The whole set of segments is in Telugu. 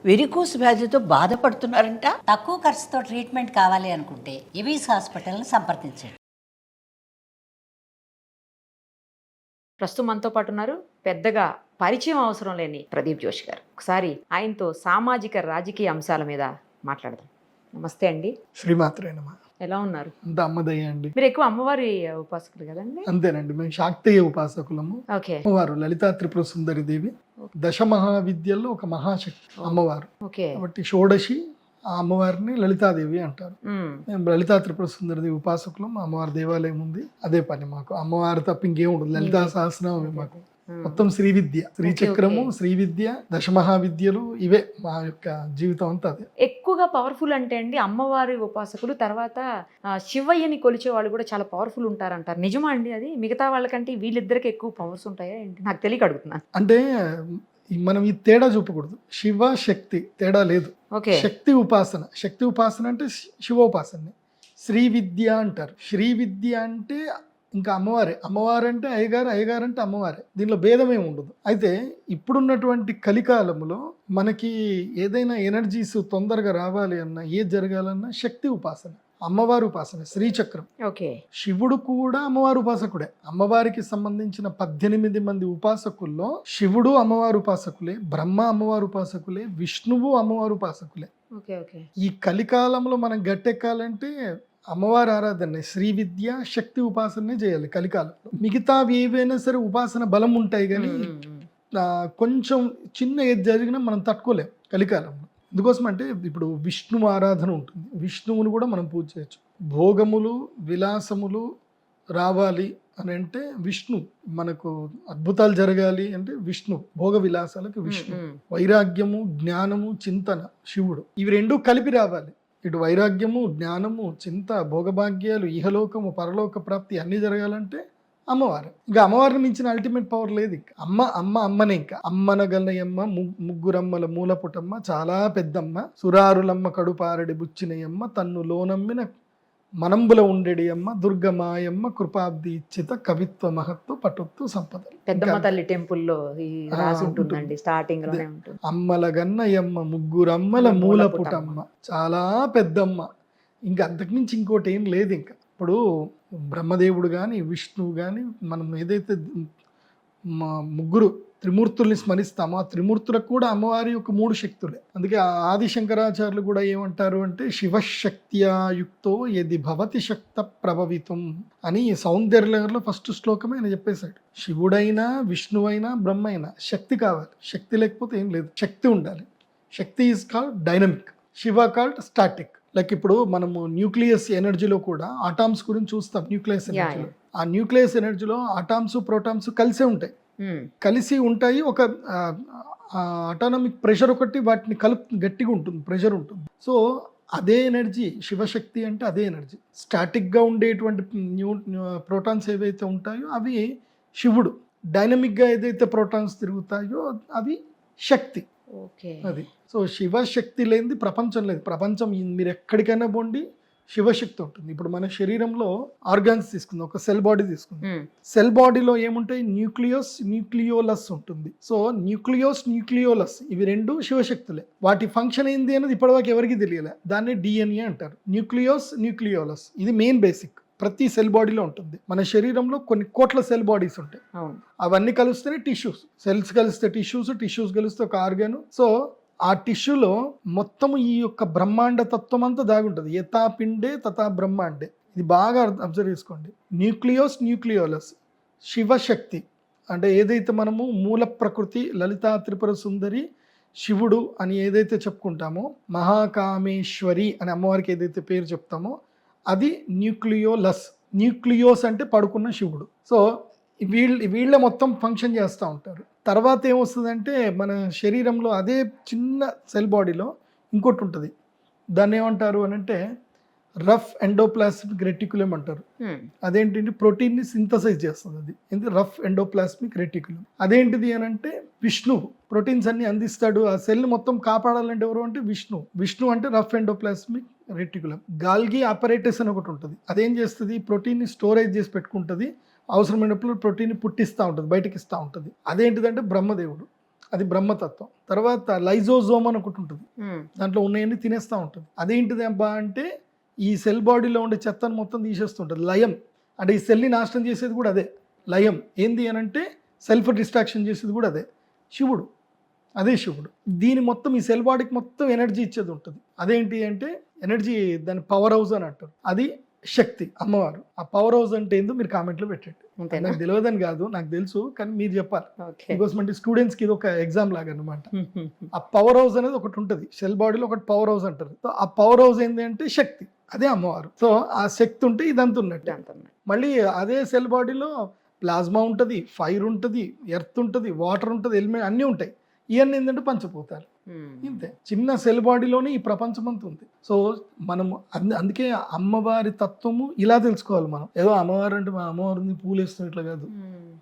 వెరికోస్ వ్యాధితో బాధపడుతున్నారంట. తక్కువ ఖర్చుతో ట్రీట్మెంట్ కావాలి అనుకుంటే ఎవిస్ హాస్పిటల్ని సంప్రదించండి. ప్రస్తుతం మనతో పాటు ఉన్నారు పెద్దగా పరిచయం అవసరం లేని ప్రదీప్ జోషి గారు. ఒకసారి ఆయనతో సామాజిక రాజకీయ అంశాల మీద మాట్లాడదాం. నమస్తే అండి. శ్రీమాత్రే నమః. ఎలా ఉన్నారు? అంత అమ్మదయ్య అండి. మీరు ఎక్కువ అమ్మవారి ఉపాసకులు కదండి? అంతేనండి, మేము శాక్తేయ ఉపాసకులము. ఓకే. అమ్మవారు లలితా త్రిపుర సుందరి దేవి, దశ మహావిద్యల్లో ఒక మహాశక్తి అమ్మవారు. ఓకే. కాబట్టి షోడశి ఆ అమ్మవారిని లలితాదేవి అంటారు. మేము లలితా త్రిపుర సుందరి దేవి ఉపాసకులం. అమ్మవారి దేవాలయం ఉంది, అదే పని మాకు. అమ్మవారి తప్ప ఇంకేం ఉండదు. లలితా సహస్రనామమే మాకు. మొత్తం శ్రీ విద్య, శ్రీచక్రము, శ్రీ విద్య, దశమహావిద్యలు, ఇవే మా యొక్క జీవితం అంతా. అదే ఎక్కువగా పవర్ఫుల్ అంటే అండి అమ్మవారి ఉపాసకులు. తర్వాత శివయ్యని కొలిచే వాళ్ళు కూడా చాలా పవర్ఫుల్ ఉంటారంటారు. నిజమా అండి అది? మిగతా వాళ్ళకంటే వీళ్ళిద్దరికి ఎక్కువ పవర్స్ ఉంటాయా ఏంటి? నాకు తెలియక అడుగుతున్నాను. అంటే మనం ఈ తేడా చూపకూడదు. శివ శక్తి తేడా లేదు. శక్తి ఉపాసన, శక్తి ఉపాసన అంటే శివోపాసన. శ్రీ విద్య అంటారు. శ్రీ విద్య అంటే ఇంకా అమ్మవారే. అమ్మవారు అంటే అయ్యగారు, అయ్యగారు అంటే అమ్మవారే. దీనిలో భేదం ఏమి ఉండదు. అయితే ఇప్పుడున్నటువంటి కలికాలంలో మనకి ఏదైనా ఎనర్జీస్ తొందరగా రావాలి అన్నా, ఏది జరగాలన్నా శక్తి ఉపాసన, అమ్మవారి ఉపాసన, శ్రీచక్రం. ఓకే. శివుడు కూడా అమ్మవారి ఉపాసకుడే. అమ్మవారికి సంబంధించిన 18 మంది ఉపాసకుల్లో శివుడు అమ్మవారి ఉపాసకులే, బ్రహ్మ అమ్మవారి ఉపాసకులే, విష్ణువు అమ్మవారి ఉపాసకులే. ఈ కలికాలంలో మనం గట్టెక్కాలంటే అమ్మవారి ఆరాధన, శ్రీ విద్య, శక్తి ఉపాసనే చేయాలి కలికాలంలో. మిగతావి ఏవైనా సరే ఉపాసన బలం ఉంటాయి, కానీ కొంచెం చిన్న ఏది జరిగినా మనం తట్టుకోలేం కలికాలంలో. ఎందుకోసం అంటే ఇప్పుడు విష్ణు ఆరాధన ఉంటుంది, విష్ణువుని కూడా మనం పూజ చేయొచ్చు. భోగములు విలాసములు రావాలి అని అంటే విష్ణు, మనకు అద్భుతాలు జరగాలి అంటే విష్ణు, భోగ విలాసాలకు విష్ణు. వైరాగ్యము, జ్ఞానము, చింతన శివుడు. ఇవి రెండు కలిపి రావాలి. ఇటు వైరాగ్యము, జ్ఞానము, చింత, భోగభాగ్యాలు, ఇహలోకము, పరలోక ప్రాప్తి అన్ని జరగాలంటే అమ్మవారు. ఇంకా అమ్మవారిని మించిన అల్టిమేట్ పవర్ లేదు. ఇంకా అమ్మనే. ఇంకా అమ్మనగలయమ్మ, ముగ్గురమ్మల మూలపుటమ్మ, చాలా పెద్దమ్మ, సురారులమ్మ కడుపారడి బుచ్చినయమ్మ, తన్ను లోనమ్మిన మనంబుల ఉండేడి అమ్మ, దుర్గమాయమ్మ, కృపాబ్ది ఇచ్చిత, కవిత్వ మహత్వ, పటుత్వ సంపద. పెద్దమ్మ తల్లి టెంపుల్లో రాసి ఉంటుందండి, స్టార్టింగ్ లోనే ఉంటుంది. అమ్మల గన్నయమ్మ, ముగ్గురమ్మల మూలపుటమ్మ, చాలా పెద్దమ్మ. ఇంకా అంతకుమించి ఇంకోటి ఏం లేదు. ఇంకా ఇప్పుడు బ్రహ్మదేవుడు కానీ విష్ణువు కానీ మనం ఏదైతే ముగ్గురు త్రిమూర్తుల్ని స్మరిస్తామో ఆ త్రిమూర్తులకు కూడా అమ్మవారి యొక్క 3 శక్తులే. అందుకే ఆది శంకరాచార్యులు కూడా ఏమంటారు అంటే శివశక్త్యాయుక్తో యది భవతి శక్త ప్రభవితం అని సౌందర్యలహరిలో ఫస్ట్ శ్లోకమే ఆయన చెప్పేశాడు. శివుడైనా విష్ణువైనా బ్రహ్మ అయినా శక్తి కావాలి. శక్తి లేకపోతే ఏం లేదు, శక్తి ఉండాలి. Shakti is called dynamic, Shiva called static. Like ఇప్పుడు మనము న్యూక్లియస్ ఎనర్జీలో కూడా ఆటామ్స్ గురించి చూస్తాం. న్యూక్లియస్ ఎనర్జీలో, ఆ న్యూక్లియస్ ఎనర్జీలో ఆటామ్స్ ప్రోటామ్స్ కలిసే ఉంటాయి. కలిసి ఉంటాయి. ఒక అటానమిక్ ప్రెషర్ ఒకటి వాటిని గట్టిగా ఉంటుంది, ప్రెషర్ ఉంటుంది. సో అదే ఎనర్జీ శివశక్తి అంటే అదే ఎనర్జీ. స్టాటిక్గా ఉండేటువంటి ప్రోటాన్స్ ఏవైతే ఉంటాయో అవి శివుడు, డైనమిక్గా ఏదైతే ప్రోటాన్స్ తిరుగుతాయో అవి శక్తి. అది. సో శివశక్తి లేనిది ప్రపంచం లేదు. ప్రపంచం మీరు ఎక్కడికైనా పోండి శివశక్తి ఉంటుంది. ఇప్పుడు మన శరీరంలో ఆర్గాన్స్ తీసుకుందాం, ఒక సెల్ బాడీ తీసుకుందాం. సెల్ బాడీలో ఏముంటాయి? న్యూక్లియోస్, న్యూక్లియోలస్ ఉంటుంది. సో న్యూక్లియోలస్ ఇవి రెండు శివశక్తులే. వాటి ఫంక్షన్ ఏంది అనేది ఇప్పటివరకు ఎవరికి తెలియలే. దాన్ని డిఎన్ఏ అంటారు. న్యూక్లియోలస్ ఇది మెయిన్ బేసిక్, ప్రతి సెల్ బాడీలో ఉంటుంది. మన శరీరంలో కొన్ని కోట్ల సెల్ బాడీస్ ఉంటాయి. అవన్నీ కలిస్తేనే టిష్యూస్. సెల్స్ కలిస్తే టిష్యూస్ కలిస్తే ఒక ఆర్గాన్. సో ఆ టిష్యూలో మొత్తం ఈ యొక్క బ్రహ్మాండ తత్వం అంతా దాగి ఉంటుంది. యథా పిండే తథా బ్రహ్మాండే. ఇది బాగా అబ్జర్వ్ చేసుకోండి. న్యూక్లియోలస్ శివశక్తి అంటే ఏదైతే మనము మూల ప్రకృతి, లలితా త్రిపుర సుందరి, శివుడు అని ఏదైతే చెప్పుకుంటామో, మహాకామేశ్వరి అని అమ్మవారికి ఏదైతే పేరు చెప్తామో అది న్యూక్లియోస్ అంటే పడుకున్న శివుడు. సో వీళ్ళే మొత్తం ఫంక్షన్ చేస్తూ ఉంటారు. తర్వాత ఏమొస్తుందంటే మన శరీరంలో అదే చిన్న సెల్ బాడీలో ఇంకోటి ఉంటుంది. దాన్ని ఏమంటారు అని అంటే రఫ్ ఎండోప్లాస్మిక్ రెటిక్యులం అంటారు. అదేంటి? ప్రోటీన్ని సింథసైజ్ చేస్తుంది. అది ఏంటి? Rough endoplasmic reticulum. అదేంటిది అని అంటే విష్ణువు ప్రోటీన్స్ అన్ని అందిస్తాడు. ఆ సెల్ని మొత్తం కాపాడాలంటే ఎవరు అంటే విష్ణు అంటే rough endoplasmic reticulum. Golgi apparatus అని ఒకటి ఉంటుంది. అదేం చేస్తుంది? ప్రోటీన్ని స్టోరేజ్ చేసి పెట్టుకుంటుంది. అవసరమైనప్పుడు ప్రోటీన్ పుట్టిస్తూ ఉంటుంది, బయటకి ఇస్తూ ఉంటుంది. అదేంటిదంటే బ్రహ్మదేవుడు. అది బ్రహ్మతత్వం. తర్వాత లైజోజోమ్ అని ఒకటి ఉంటుంది, దాంట్లో ఉన్నాయన్నీ తినేస్తూ ఉంటుంది. అదేంటిది అబ్బా అంటే ఈ సెల్ బాడీలో ఉండే చెత్తను మొత్తం తీసేస్తుంటుంది. లయం అంటే ఈ సెల్ని నాశనం చేసేది కూడా అదే. లయం ఏంది అని అంటే సెల్ఫ్ డిస్ట్రాక్షన్ చేసేది కూడా అదే. శివుడు, అదే శివుడు. దీని మొత్తం ఈ సెల్ బాడీకి మొత్తం ఎనర్జీ ఇచ్చేది ఉంటుంది. అదేంటి అంటే ఎనర్జీ, దాని పవర్ హౌస్ అని అంటారు. అది శక్తి, అమ్మవారు. ఆ పవర్ హౌస్ అంటే ఏందో మీరు కామెంట్లో పెట్టండి. నాకు తెలియదని కాదు, నాకు తెలుసు, కానీ మీరు చెప్పాలి. బికాస్ అంటే స్టూడెంట్స్కి ఇది ఒక ఎగ్జామ్ లాగా అనమాట. ఆ పవర్ హౌస్ అనేది ఒకటి ఉంటుంది సెల్ బాడీలో, ఒకటి పవర్ హౌస్ అంటారు. సో ఆ పవర్ హౌస్ ఏంటి అంటే శక్తి, అదే అమ్మవారు. సో ఆ శక్తి ఉంటే ఇదంతా ఉన్నట్టు. మళ్ళీ అదే సెల్ బాడీలో ప్లాస్మా ఉంటుంది, ఫైర్ ఉంటుంది, ఎర్త్ ఉంటుంది, వాటర్ ఉంటుంది, ఎలిమెంట్ అన్నీ ఉంటాయి. ఇవన్నీ ఏంటంటే పంచభూతాలు. ఇంతే, చిన్న సెల్ బాడీలోనే ఈ ప్రపంచం అంతా ఉంది. సో మనము అందుకే అమ్మవారి తత్వము ఇలా తెలుసుకోవాలి. మనం ఏదో అమ్మవారు అంటే మా అమ్మవారిని పూలు వేస్తున్నట్లు కాదు.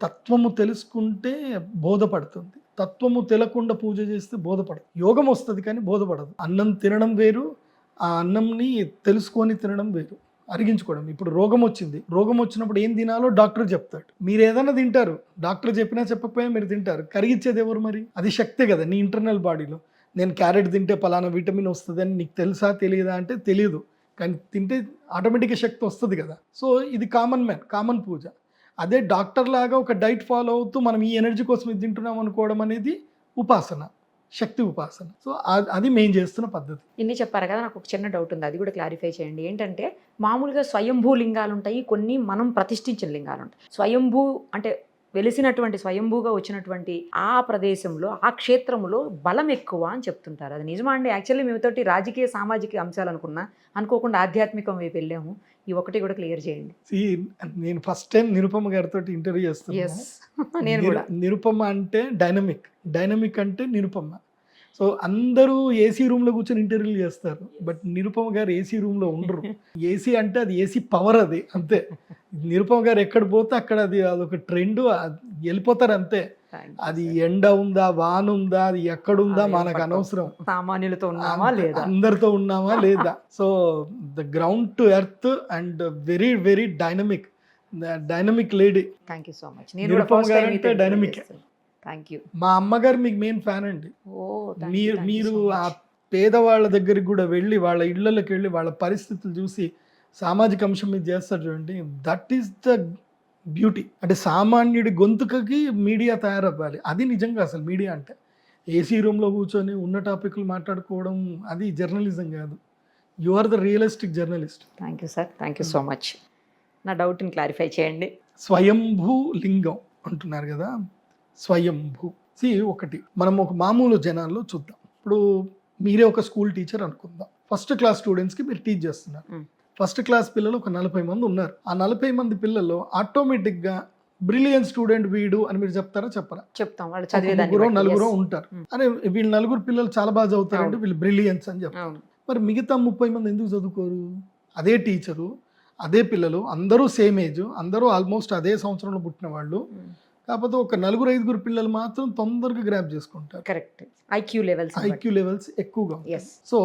తత్వము తెలుసుకుంటే బోధపడుతుంది. తత్వము తెలకుండా పూజ చేస్తే బోధపడదు. యోగం వస్తుంది కానీ బోధపడదు. అన్నం తినడం వేరు, ఆ అన్నంని తెలుసుకొని తినడం వేరు, అరిగించుకోవడం. ఇప్పుడు రోగం వచ్చింది, రోగం వచ్చినప్పుడు ఏం తినాలో డాక్టర్ చెప్తాడు. మీరు ఏదైనా తింటారు, డాక్టర్ చెప్పినా చెప్పకపోయినా మీరు తింటారు. కరిగించేది ఎవరు మరి? అది శక్తే కదా నీ ఇంటర్నల్ బాడీలో. నేను క్యారెట్ తింటే పలానా విటమిన్ వస్తుంది అని నీకు తెలుసా తెలియదా అంటే తెలియదు, కానీ తింటే ఆటోమేటిక్గా శక్తి వస్తుంది కదా. సో ఇది కామన్ మ్యాన్, కామన్ పూజ. అదే డాక్టర్ లాగా ఒక డైట్ ఫాలో అవుతూ మనం ఈ ఎనర్జీ కోసం ఇది తింటున్నాం అనుకోవడం అనేది ఉపాసన, శక్తి ఉపాసన. సో అది మేము చేస్తున్న పద్ధతి. ఇన్ని చెప్పారు కదా, నాకు ఒక చిన్న డౌట్ ఉంది, అది కూడా క్లారిఫై చేయండి. ఏంటంటే మామూలుగా స్వయంభూ లింగాలు ఉంటాయి, కొన్ని మనం ప్రతిష్ఠించిన లింగాలు ఉంటాయి. స్వయంభూ అంటే వెలిసినటువంటి, స్వయంభూగా వచ్చినటువంటి ఆ ప్రదేశంలో, ఆ క్షేత్రంలో బలం ఎక్కువ అని చెప్తుంటారు. అది నిజమా అండి? యాక్చువల్లీ మేముతోటి రాజకీయ సామాజిక అంశాలు అనుకోకుండా ఆధ్యాత్మికం వైపు వెళ్ళాము. ఈ ఒకటి కూడా క్లియర్ చేయండి. నేను ఫస్ట్ టైం నిరుపమ గారితో ఇంటర్వ్యూ చేస్తున్నాను. నేను కూడా. నిరుపమ అంటే డైనమిక్ అంటే నిరుపమ. సో అందరూ ఏసీ రూమ్లో కూర్చొని ఇంటర్వ్యూలు చేస్తారు, బట్ నిరుపమ గారు ఏసీ రూమ్లో ఉండరు. ఏసీ అంటే అది ఏసీ పవర్, అది అంతే. నిరుపమ గారు ఎక్కడ పోతే అక్కడ అదొక ట్రెండ్, వెళ్ళిపోతారు అంతే. అది ఎండ ఉందా, వాన ఉందా, అది ఎక్కడుందా మనకు అనవసరం. సామాన్యులతో ఉన్నామా లేదా, అందరితో ఉన్నామా లేదా. So the ground to earth and very very dynamic lady. Thank you so much. Nirupama గారు అంటే డైనమిక్. Thank you. మా అమ్మగారు మీకు మెయిన్ ఫ్యాన్ అండి. మీరు ఆ పేదవాళ్ళ దగ్గరికి కూడా వెళ్ళి, వాళ్ళ ఇళ్లలోకి వెళ్ళి, వాళ్ళ పరిస్థితులు చూసి సామాజిక అంశం మీద చేస్తారు చూడండి. That is the beauty. అంటే సామాన్యుడి గొంతుకకి మీడియా తయారవ్వాలి. అది నిజంగా అసలు మీడియా అంటే. ఏసీ రూమ్లో కూర్చొని ఉన్న టాపిక్లు మాట్లాడుకోవడం అది జర్నలిజం కాదు. You are the realistic journalist. Thank you sir, thank you so much. నా డౌట్ని క్లారిఫై చేయండి. స్వయంభూ లింగం అంటున్నారు కదా, స్వయంభూ. ఒకటి మనం ఒక మామూలు జనాల్లో చూద్దాం. ఇప్పుడు మీరే ఒక స్కూల్ టీచర్ అనుకుందాం. ఫస్ట్ క్లాస్ స్టూడెంట్స్కి మీరు టీచ్ చేస్తున్నారు. ఫస్ట్ క్లాస్ పిల్లలు ఒక 40 మంది ఉన్నారు. ఆ 40 మంది పిల్లల్లో ఆటోమేటిక్గా బ్రిలియన్ స్టూడెంట్ వీడు అని మీరు చెప్తారా చెప్పరా? చెప్తాం. వాళ్ళు నలుగురు ఉంటారు. అరే వీళ్ళు 4 పిల్లలు చాలా బాగా చదువుతారంటే వీళ్ళు బ్రిలియన్స్ అని చెప్తారు. మరి మిగతా 30 మంది ఎందుకు చదువుకోరు? అదే టీచరు, అదే పిల్లలు, అందరూ సేమ్ ఏజ్, అందరూ ఆల్మోస్ట్ అదే సంవత్సరంలో పుట్టిన వాళ్ళు. కాకపోతే ఒక 4-5 పిల్లలు మాత్రం తొందరగా గ్రాప్ చేసుకుంటారు. కరెక్ట్. ఐక్యూ లెవెల్స్ ఎక్కువగా. సో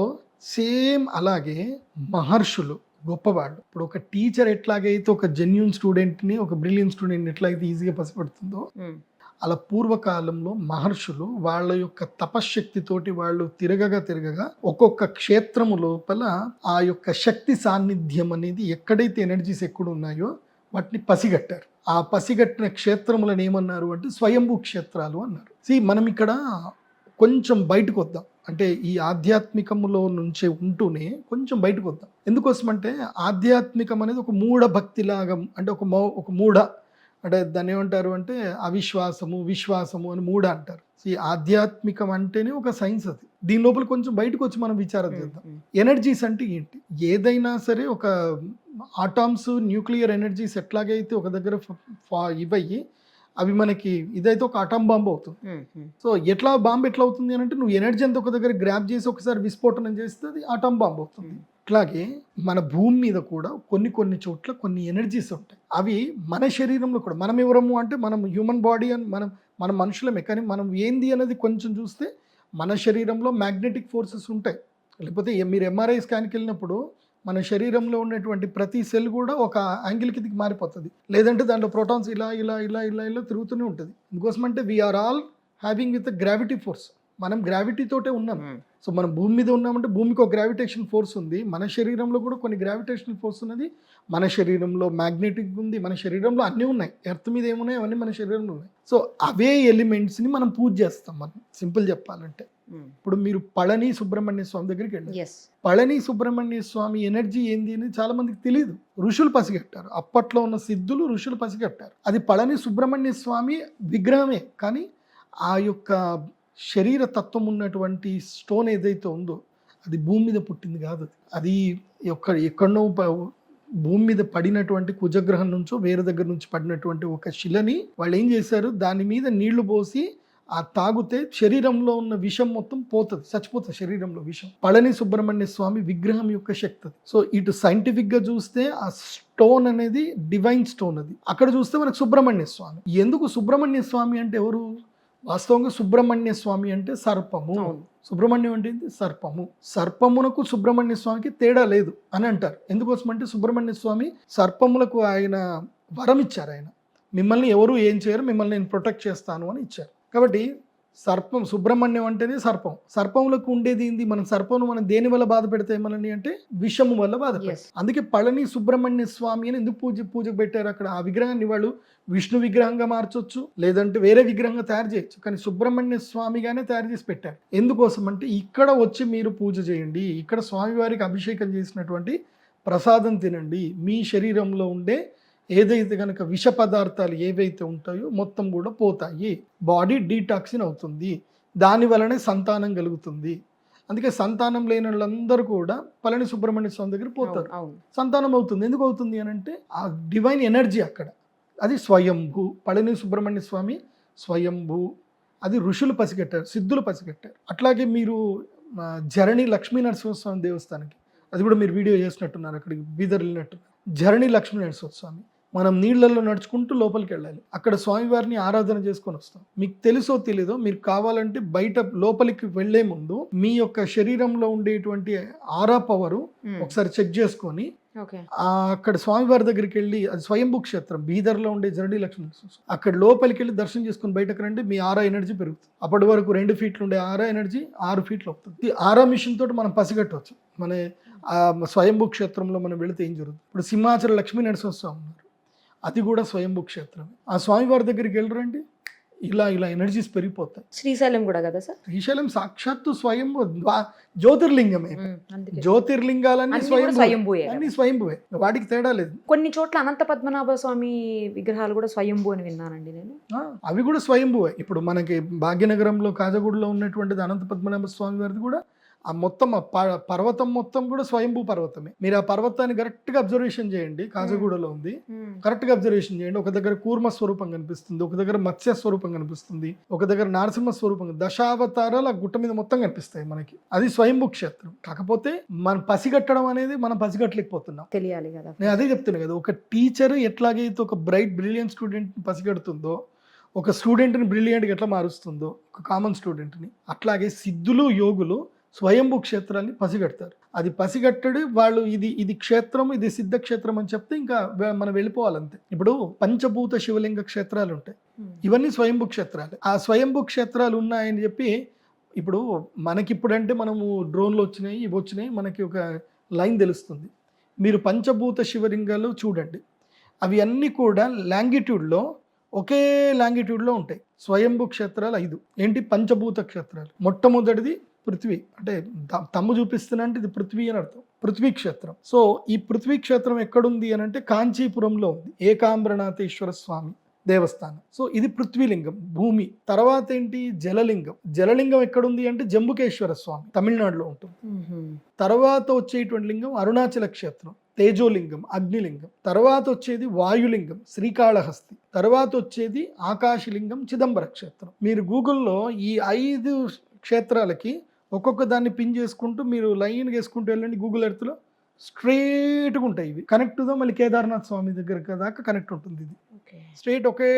సేమ్ అలాగే మహర్షులు గొప్పవాళ్ళు. ఇప్పుడు ఒక టీచర్ ఎట్లాగైతే ఒక జెన్యూన్ స్టూడెంట్ని, ఒక బ్రిలియన్ స్టూడెంట్ని ఎట్లయితే ఈజీగా పసిపడుతుందో, అలా పూర్వకాలంలో మహర్షులు వాళ్ళ యొక్క తపశ్శక్తితోటి వాళ్ళు తిరగగా ఒక్కొక్క క్షేత్రము లోపల ఆ యొక్క శక్తి సాన్నిధ్యం అనేది ఎక్కడైతే ఎనర్జీస్ ఎక్కడ ఉన్నాయో వాటిని పసిగట్టారు. ఆ పసిగట్టిన క్షేత్రములను ఏమన్నారు అంటే స్వయంభూ క్షేత్రాలు అన్నారు. మనం ఇక్కడ కొంచెం బయటకు వద్దాం. అంటే ఈ ఆధ్యాత్మికములో నుంచే ఉంటూనే కొంచెం బయటకు వద్దాం. ఎందుకోసమంటే ఆధ్యాత్మికం అనేది ఒక మూఢ భక్తిలాగా, అంటే ఒక మూఢ, అంటే దాన్ని ఏమంటారు అంటే అవిశ్వాసము, విశ్వాసము అని మూఢ అంటారు. ఈ ఆధ్యాత్మికం అంటేనే ఒక సైన్స్. అది దీని లోపల కొంచెం బయటకు వచ్చి మనం విచారం చేద్దాం. ఎనర్జీస్ అంటే ఏంటి? ఏదైనా సరే ఒక ఆటామ్స్, న్యూక్లియర్ ఎనర్జీస్ ఎట్లాగైతే ఒక దగ్గర ఇవయ్యి అవి మనకి ఇదైతే ఒక అటామ్ బాంబు అవుతుంది. సో బాంబు ఎట్లా అవుతుంది అని అంటే నువ్వు ఎనర్జీ అంతా ఒక దగ్గర గ్రాప్ చేసి ఒకసారి విస్ఫోటనం చేస్తే అది అటామ్ బాంబు అవుతుంది. అట్లాగే మన భూమి మీద కూడా కొన్ని చోట్ల కొన్ని ఎనర్జీస్ ఉంటాయి. అవి మన శరీరంలో కూడా, మనం ఎవరము అంటే మనం హ్యూమన్ బాడీ అని మనం మనుషులమే, కానీ మనం ఏంది అనేది కొంచెం చూస్తే మన శరీరంలో మ్యాగ్నెటిక్ ఫోర్సెస్ ఉంటాయి. లేకపోతే మీరు ఎంఆర్ఐ స్కాన్కి వెళ్ళినప్పుడు మన శరీరంలో ఉన్నటువంటి ప్రతి సెల్ కూడా ఒక యాంగిల్కి మారిపోతుంది. లేదంటే దాంట్లో ప్రోటాన్స్ ఇలా తిరుగుతూనే ఉంటుంది. ఎందుకోసమంటే we are all having with gravity force. మనం గ్రావిటీ తోటే ఉన్నాం. సో మనం భూమి మీద ఉన్నామంటే భూమికి ఒక గ్రావిటేషన్ ఫోర్స్ ఉంది. మన శరీరంలో కూడా కొన్ని గ్రావిటేషనల్ ఫోర్స్ ఉన్నది. మన శరీరంలో మ్యాగ్నెటిక్ ఉంది. మన శరీరంలో అన్నీ ఉన్నాయి. ఎర్త్ మీద ఏమున్నాయి అవన్నీ మన శరీరంలో ఉన్నాయి. సో అవే ఎలిమెంట్స్ని మనం పూజ చేస్తాం. మనం సింపుల్ చెప్పాలంటే ఇప్పుడు మీరు పళని సుబ్రహ్మణ్య స్వామి దగ్గరికి వెళ్ళారు. పళని సుబ్రహ్మణ్య స్వామి ఎనర్జీ ఏంది అని చాలా మందికి తెలియదు. ఋషులు పసిగట్టారు. అప్పట్లో ఉన్న సిద్ధులు ఋషులు పసిగట్టారు. అది పళని సుబ్రహ్మణ్య స్వామి విగ్రహమే. కానీ ఆ యొక్క శరీర తత్వం ఉన్నటువంటి స్టోన్ ఏదైతే ఉందో అది భూమి మీద పుట్టింది కాదు. అది ఎక్కడో భూమి మీద పడినటువంటి కుజగ్రహం నుంచో వేరే దగ్గర నుంచి పడినటువంటి ఒక శిలని వాళ్ళు ఏం చేశారు, దాని మీద నీళ్లు పోసి ఆ తాగితే శరీరంలో ఉన్న విషం మొత్తం పోతుంది, చచ్చిపోతుంది శరీరంలో విషం. పళని సుబ్రహ్మణ్య స్వామి విగ్రహం యొక్క శక్తి అది. సో ఇటు సైంటిఫిక్ గా చూస్తే ఆ స్టోన్ అనేది డివైన్ స్టోన్. అది అక్కడ చూస్తే మనకు సుబ్రహ్మణ్య స్వామి. ఎందుకు సుబ్రహ్మణ్య స్వామి అంటే ఎవరు? వాస్తవంగా సుబ్రహ్మణ్య స్వామి అంటే సర్పము. సుబ్రహ్మణ్యం అంటే సర్పము. సర్పమునకు సుబ్రహ్మణ్య స్వామికి తేడా లేదు అని అంటారు. ఎందుకోసం అంటే సుబ్రహ్మణ్య స్వామి సర్పములకు ఆయన వరం ఇచ్చారు. ఆయన మిమ్మల్ని ఎవరు ఏం చేయరు, మిమ్మల్ని నేను ప్రొటెక్ట్ చేస్తాను అని ఇచ్చారు. కాబట్టి సర్పం, సుబ్రహ్మణ్యం అంటేనే సర్పం. సర్పములకు ఉండేది ఏంది? మనం సర్పం మనం దేని వల్ల బాధ పెడతాయి మనల్ని అంటే విషము వల్ల బాధ పెడతాయి. అందుకే పళని సుబ్రహ్మణ్య స్వామి అని ఎందుకు పూజకు పెట్టారు అక్కడ? ఆ విగ్రహాన్ని వాళ్ళు విష్ణు విగ్రహంగా మార్చొచ్చు, లేదంటే వేరే విగ్రహంగా తయారు చేయొచ్చు. కానీ సుబ్రహ్మణ్య స్వామిగానే తయారు చేసి పెట్టారు. ఎందుకోసం అంటే ఇక్కడ వచ్చి మీరు పూజ చేయండి, ఇక్కడ స్వామివారికి అభిషేకం చేసినటువంటి ప్రసాదం తినండి, మీ శరీరంలో ఉండే ఏదైతే కనుక విష పదార్థాలు ఏవైతే ఉంటాయో మొత్తం కూడా పోతాయి, బాడీ డీటాక్సిన్ అవుతుంది, దాని వలనే సంతానం కలుగుతుంది. అందుకే సంతానం లేని వాళ్ళందరూ కూడా పళని సుబ్రహ్మణ్య స్వామి దగ్గర పోతారు, సంతానం అవుతుంది. ఎందుకు అవుతుంది అని అంటే ఆ డివైన్ ఎనర్జీ అక్కడ. అది స్వయంభూ. పళని సుబ్రహ్మణ్య స్వామి స్వయంభూ. అది ఋషులు పసిగట్టారు, సిద్ధులు పసిగట్టారు. అట్లాగే మీరు జరణి లక్ష్మీ నరసింహస్వామి దేవస్థానానికి, అది కూడా మీరు వీడియో చేసినట్టున్నారు, అక్కడికి బీదర్ వెళ్ళినట్టున్నారు. జరణి లక్ష్మీ నరసింహస్వామి మనం నీళ్లలో నడుచుకుంటూ లోపలికి వెళ్ళాలి. అక్కడ స్వామివారిని ఆరాధన చేసుకొని వస్తాం. మీకు తెలుసో తెలీదో, మీరు కావాలంటే బయట లోపలికి వెళ్లే ముందు మీ యొక్క శరీరంలో ఉండేటువంటి ఆరా పవరు ఒకసారి చెక్ చేసుకొని అక్కడ స్వామివారి దగ్గరికి వెళ్ళి, అది స్వయంభూ క్షేత్రం బీదర్లో ఉండే జరణి లక్ష్మీ నరసింహస్వామి, అక్కడ లోపలికి వెళ్ళి దర్శనం చేసుకుని బయటకు రండి, మీ ఆరా ఎనర్జీ పెరుగుతుంది. అప్పటి వరకు 2 ఫీట్లు ఉండే ఆరా ఎనర్జీ 6 ఫీట్లు అవుతుంది. ఈ ఆరా మిషన్ తోటి మనం పసిగట్టవచ్చు మన స్వయంభూ క్షేత్రంలో మనం వెళితే ఏం జరుగుతుంది. ఇప్పుడు సింహాచల లక్ష్మీ నరసింహస్వామి ఉన్నారు, అది కూడా స్వయంభూ క్షేత్రం. ఆ స్వామివారి దగ్గరికి వెళ్ళరండి, ఇలా ఎనర్జీస్ పెరిగిపోతాయి. శ్రీశైలం కూడా కదా సార్? శ్రీశైలం సాక్షాత్తు స్వయంభూ జ్యోతిర్లింగమే. జ్యోతిర్లింగాలన్నీ స్వయంభూవే, అన్ని స్వయంభూవే, వాటికి తేడా లేదు. కొన్ని చోట్ల అనంత పద్మనాభ స్వామి విగ్రహాలు కూడా స్వయంభూ అని విన్నానండి నేను. అవి కూడా స్వయంభూవే. ఇప్పుడు మనకి భాగ్యనగరంలో కాజగూడలో ఉన్నటువంటిది అనంత పద్మనాభ స్వామి వారిది కూడా ఆ మొత్తం పర్వతం మొత్తం కూడా స్వయంభూ పర్వతమే. మీరు ఆ పర్వతాన్ని కరెక్ట్ గా అబ్జర్వేషన్ చేయండి, కాజగూడలో ఉంది, కరెక్ట్ గా అబ్జర్వేషన్ చేయండి. ఒక దగ్గర కూర్మ స్వరూపం కనిపిస్తుంది, ఒక దగ్గర మత్స్య స్వరూపం కనిపిస్తుంది, ఒక దగ్గర నరసింహ స్వరూపం, దశావతారాలు ఆ గుట్ట మీద మొత్తం కనిపిస్తాయి మనకి. అది స్వయంభూ క్షేత్రం. కాకపోతే మనం పసిగట్టడం అనేది మనం పసిగట్టలేకపోతున్నాం, తెలియాలి కదా. నేను అదే చెప్తున్నా కదా, ఒక టీచర్ ఎట్లాగైతే ఒక బ్రిలియంట్ స్టూడెంట్ పసిగడుతుందో, ఒక స్టూడెంట్ని బ్రిలియంట్గా ఎట్లా మారుస్తుందో ఒక కామన్ స్టూడెంట్ని, అట్లాగే సిద్ధులు యోగులు స్వయంభూ క్షేత్రాన్ని పసిగడతారు. అది పసిగట్టడు వాళ్ళు, ఇది క్షేత్రం, ఇది సిద్ధ క్షేత్రం అని చెప్తే ఇంకా మనం వెళ్ళిపోవాలంతే. ఇప్పుడు పంచభూత శివలింగ క్షేత్రాలు ఉంటాయి, ఇవన్నీ స్వయంభూ క్షేత్రాలు. ఆ స్వయంభూ క్షేత్రాలు ఉన్నాయని చెప్పి ఇప్పుడు మనకిప్పుడంటే మనము డ్రోన్లు వచ్చినాయి, ఇవి వచ్చినాయి, మనకి ఒక లైన్ తెలుస్తుంది. మీరు పంచభూత శివలింగాలు చూడండి, అవి అన్నీ కూడా లాంగిట్యూడ్లో ఒకే లాంగిట్యూడ్లో ఉంటాయి. స్వయంభూ క్షేత్రాలు 5 ఏంటి? పంచభూత క్షేత్రాలు. మొట్టమొదటిది పృథ్వీ, అంటే తమ్ము చూపిస్తున్నా అంటే ఇది పృథ్వీ అని అర్థం, పృథ్వీ క్షేత్రం. సో ఈ పృథ్వీ క్షేత్రం ఎక్కడుంది అని అంటే కాంచీపురంలో ఉంది, ఏకాంబరనాథేశ్వర స్వామి దేవస్థానం. సో ఇది పృథ్వీలింగం, భూమి. తర్వాత ఏంటి? జలలింగం. జలలింగం ఎక్కడుంది అంటే జంబుకేశ్వర స్వామి, తమిళనాడులో ఉంటుంది. తర్వాత వచ్చేటువంటి లింగం అరుణాచల క్షేత్రం, తేజోలింగం, అగ్నిలింగం. తర్వాత వచ్చేది వాయులింగం, శ్రీకాళహస్తి. తర్వాత వచ్చేది ఆకాశలింగం, చిదంబర క్షేత్రం. మీరు గూగుల్లో ఈ 5 క్షేత్రాలకి ఒక్కొక్క దాన్ని పిన్ చేసుకుంటూ మీరు లైన్గా వేసుకుంటూ వెళ్ళండి, గూగుల్ ఎర్త్లో స్ట్రైట్గా ఉంటాయి. ఇవి కనెక్ట్ తో మళ్ళీ కేదార్నాథ్ స్వామి దగ్గర దాకా కనెక్ట్ ఉంటుంది. ఇది స్ట్రైట్ ఒకే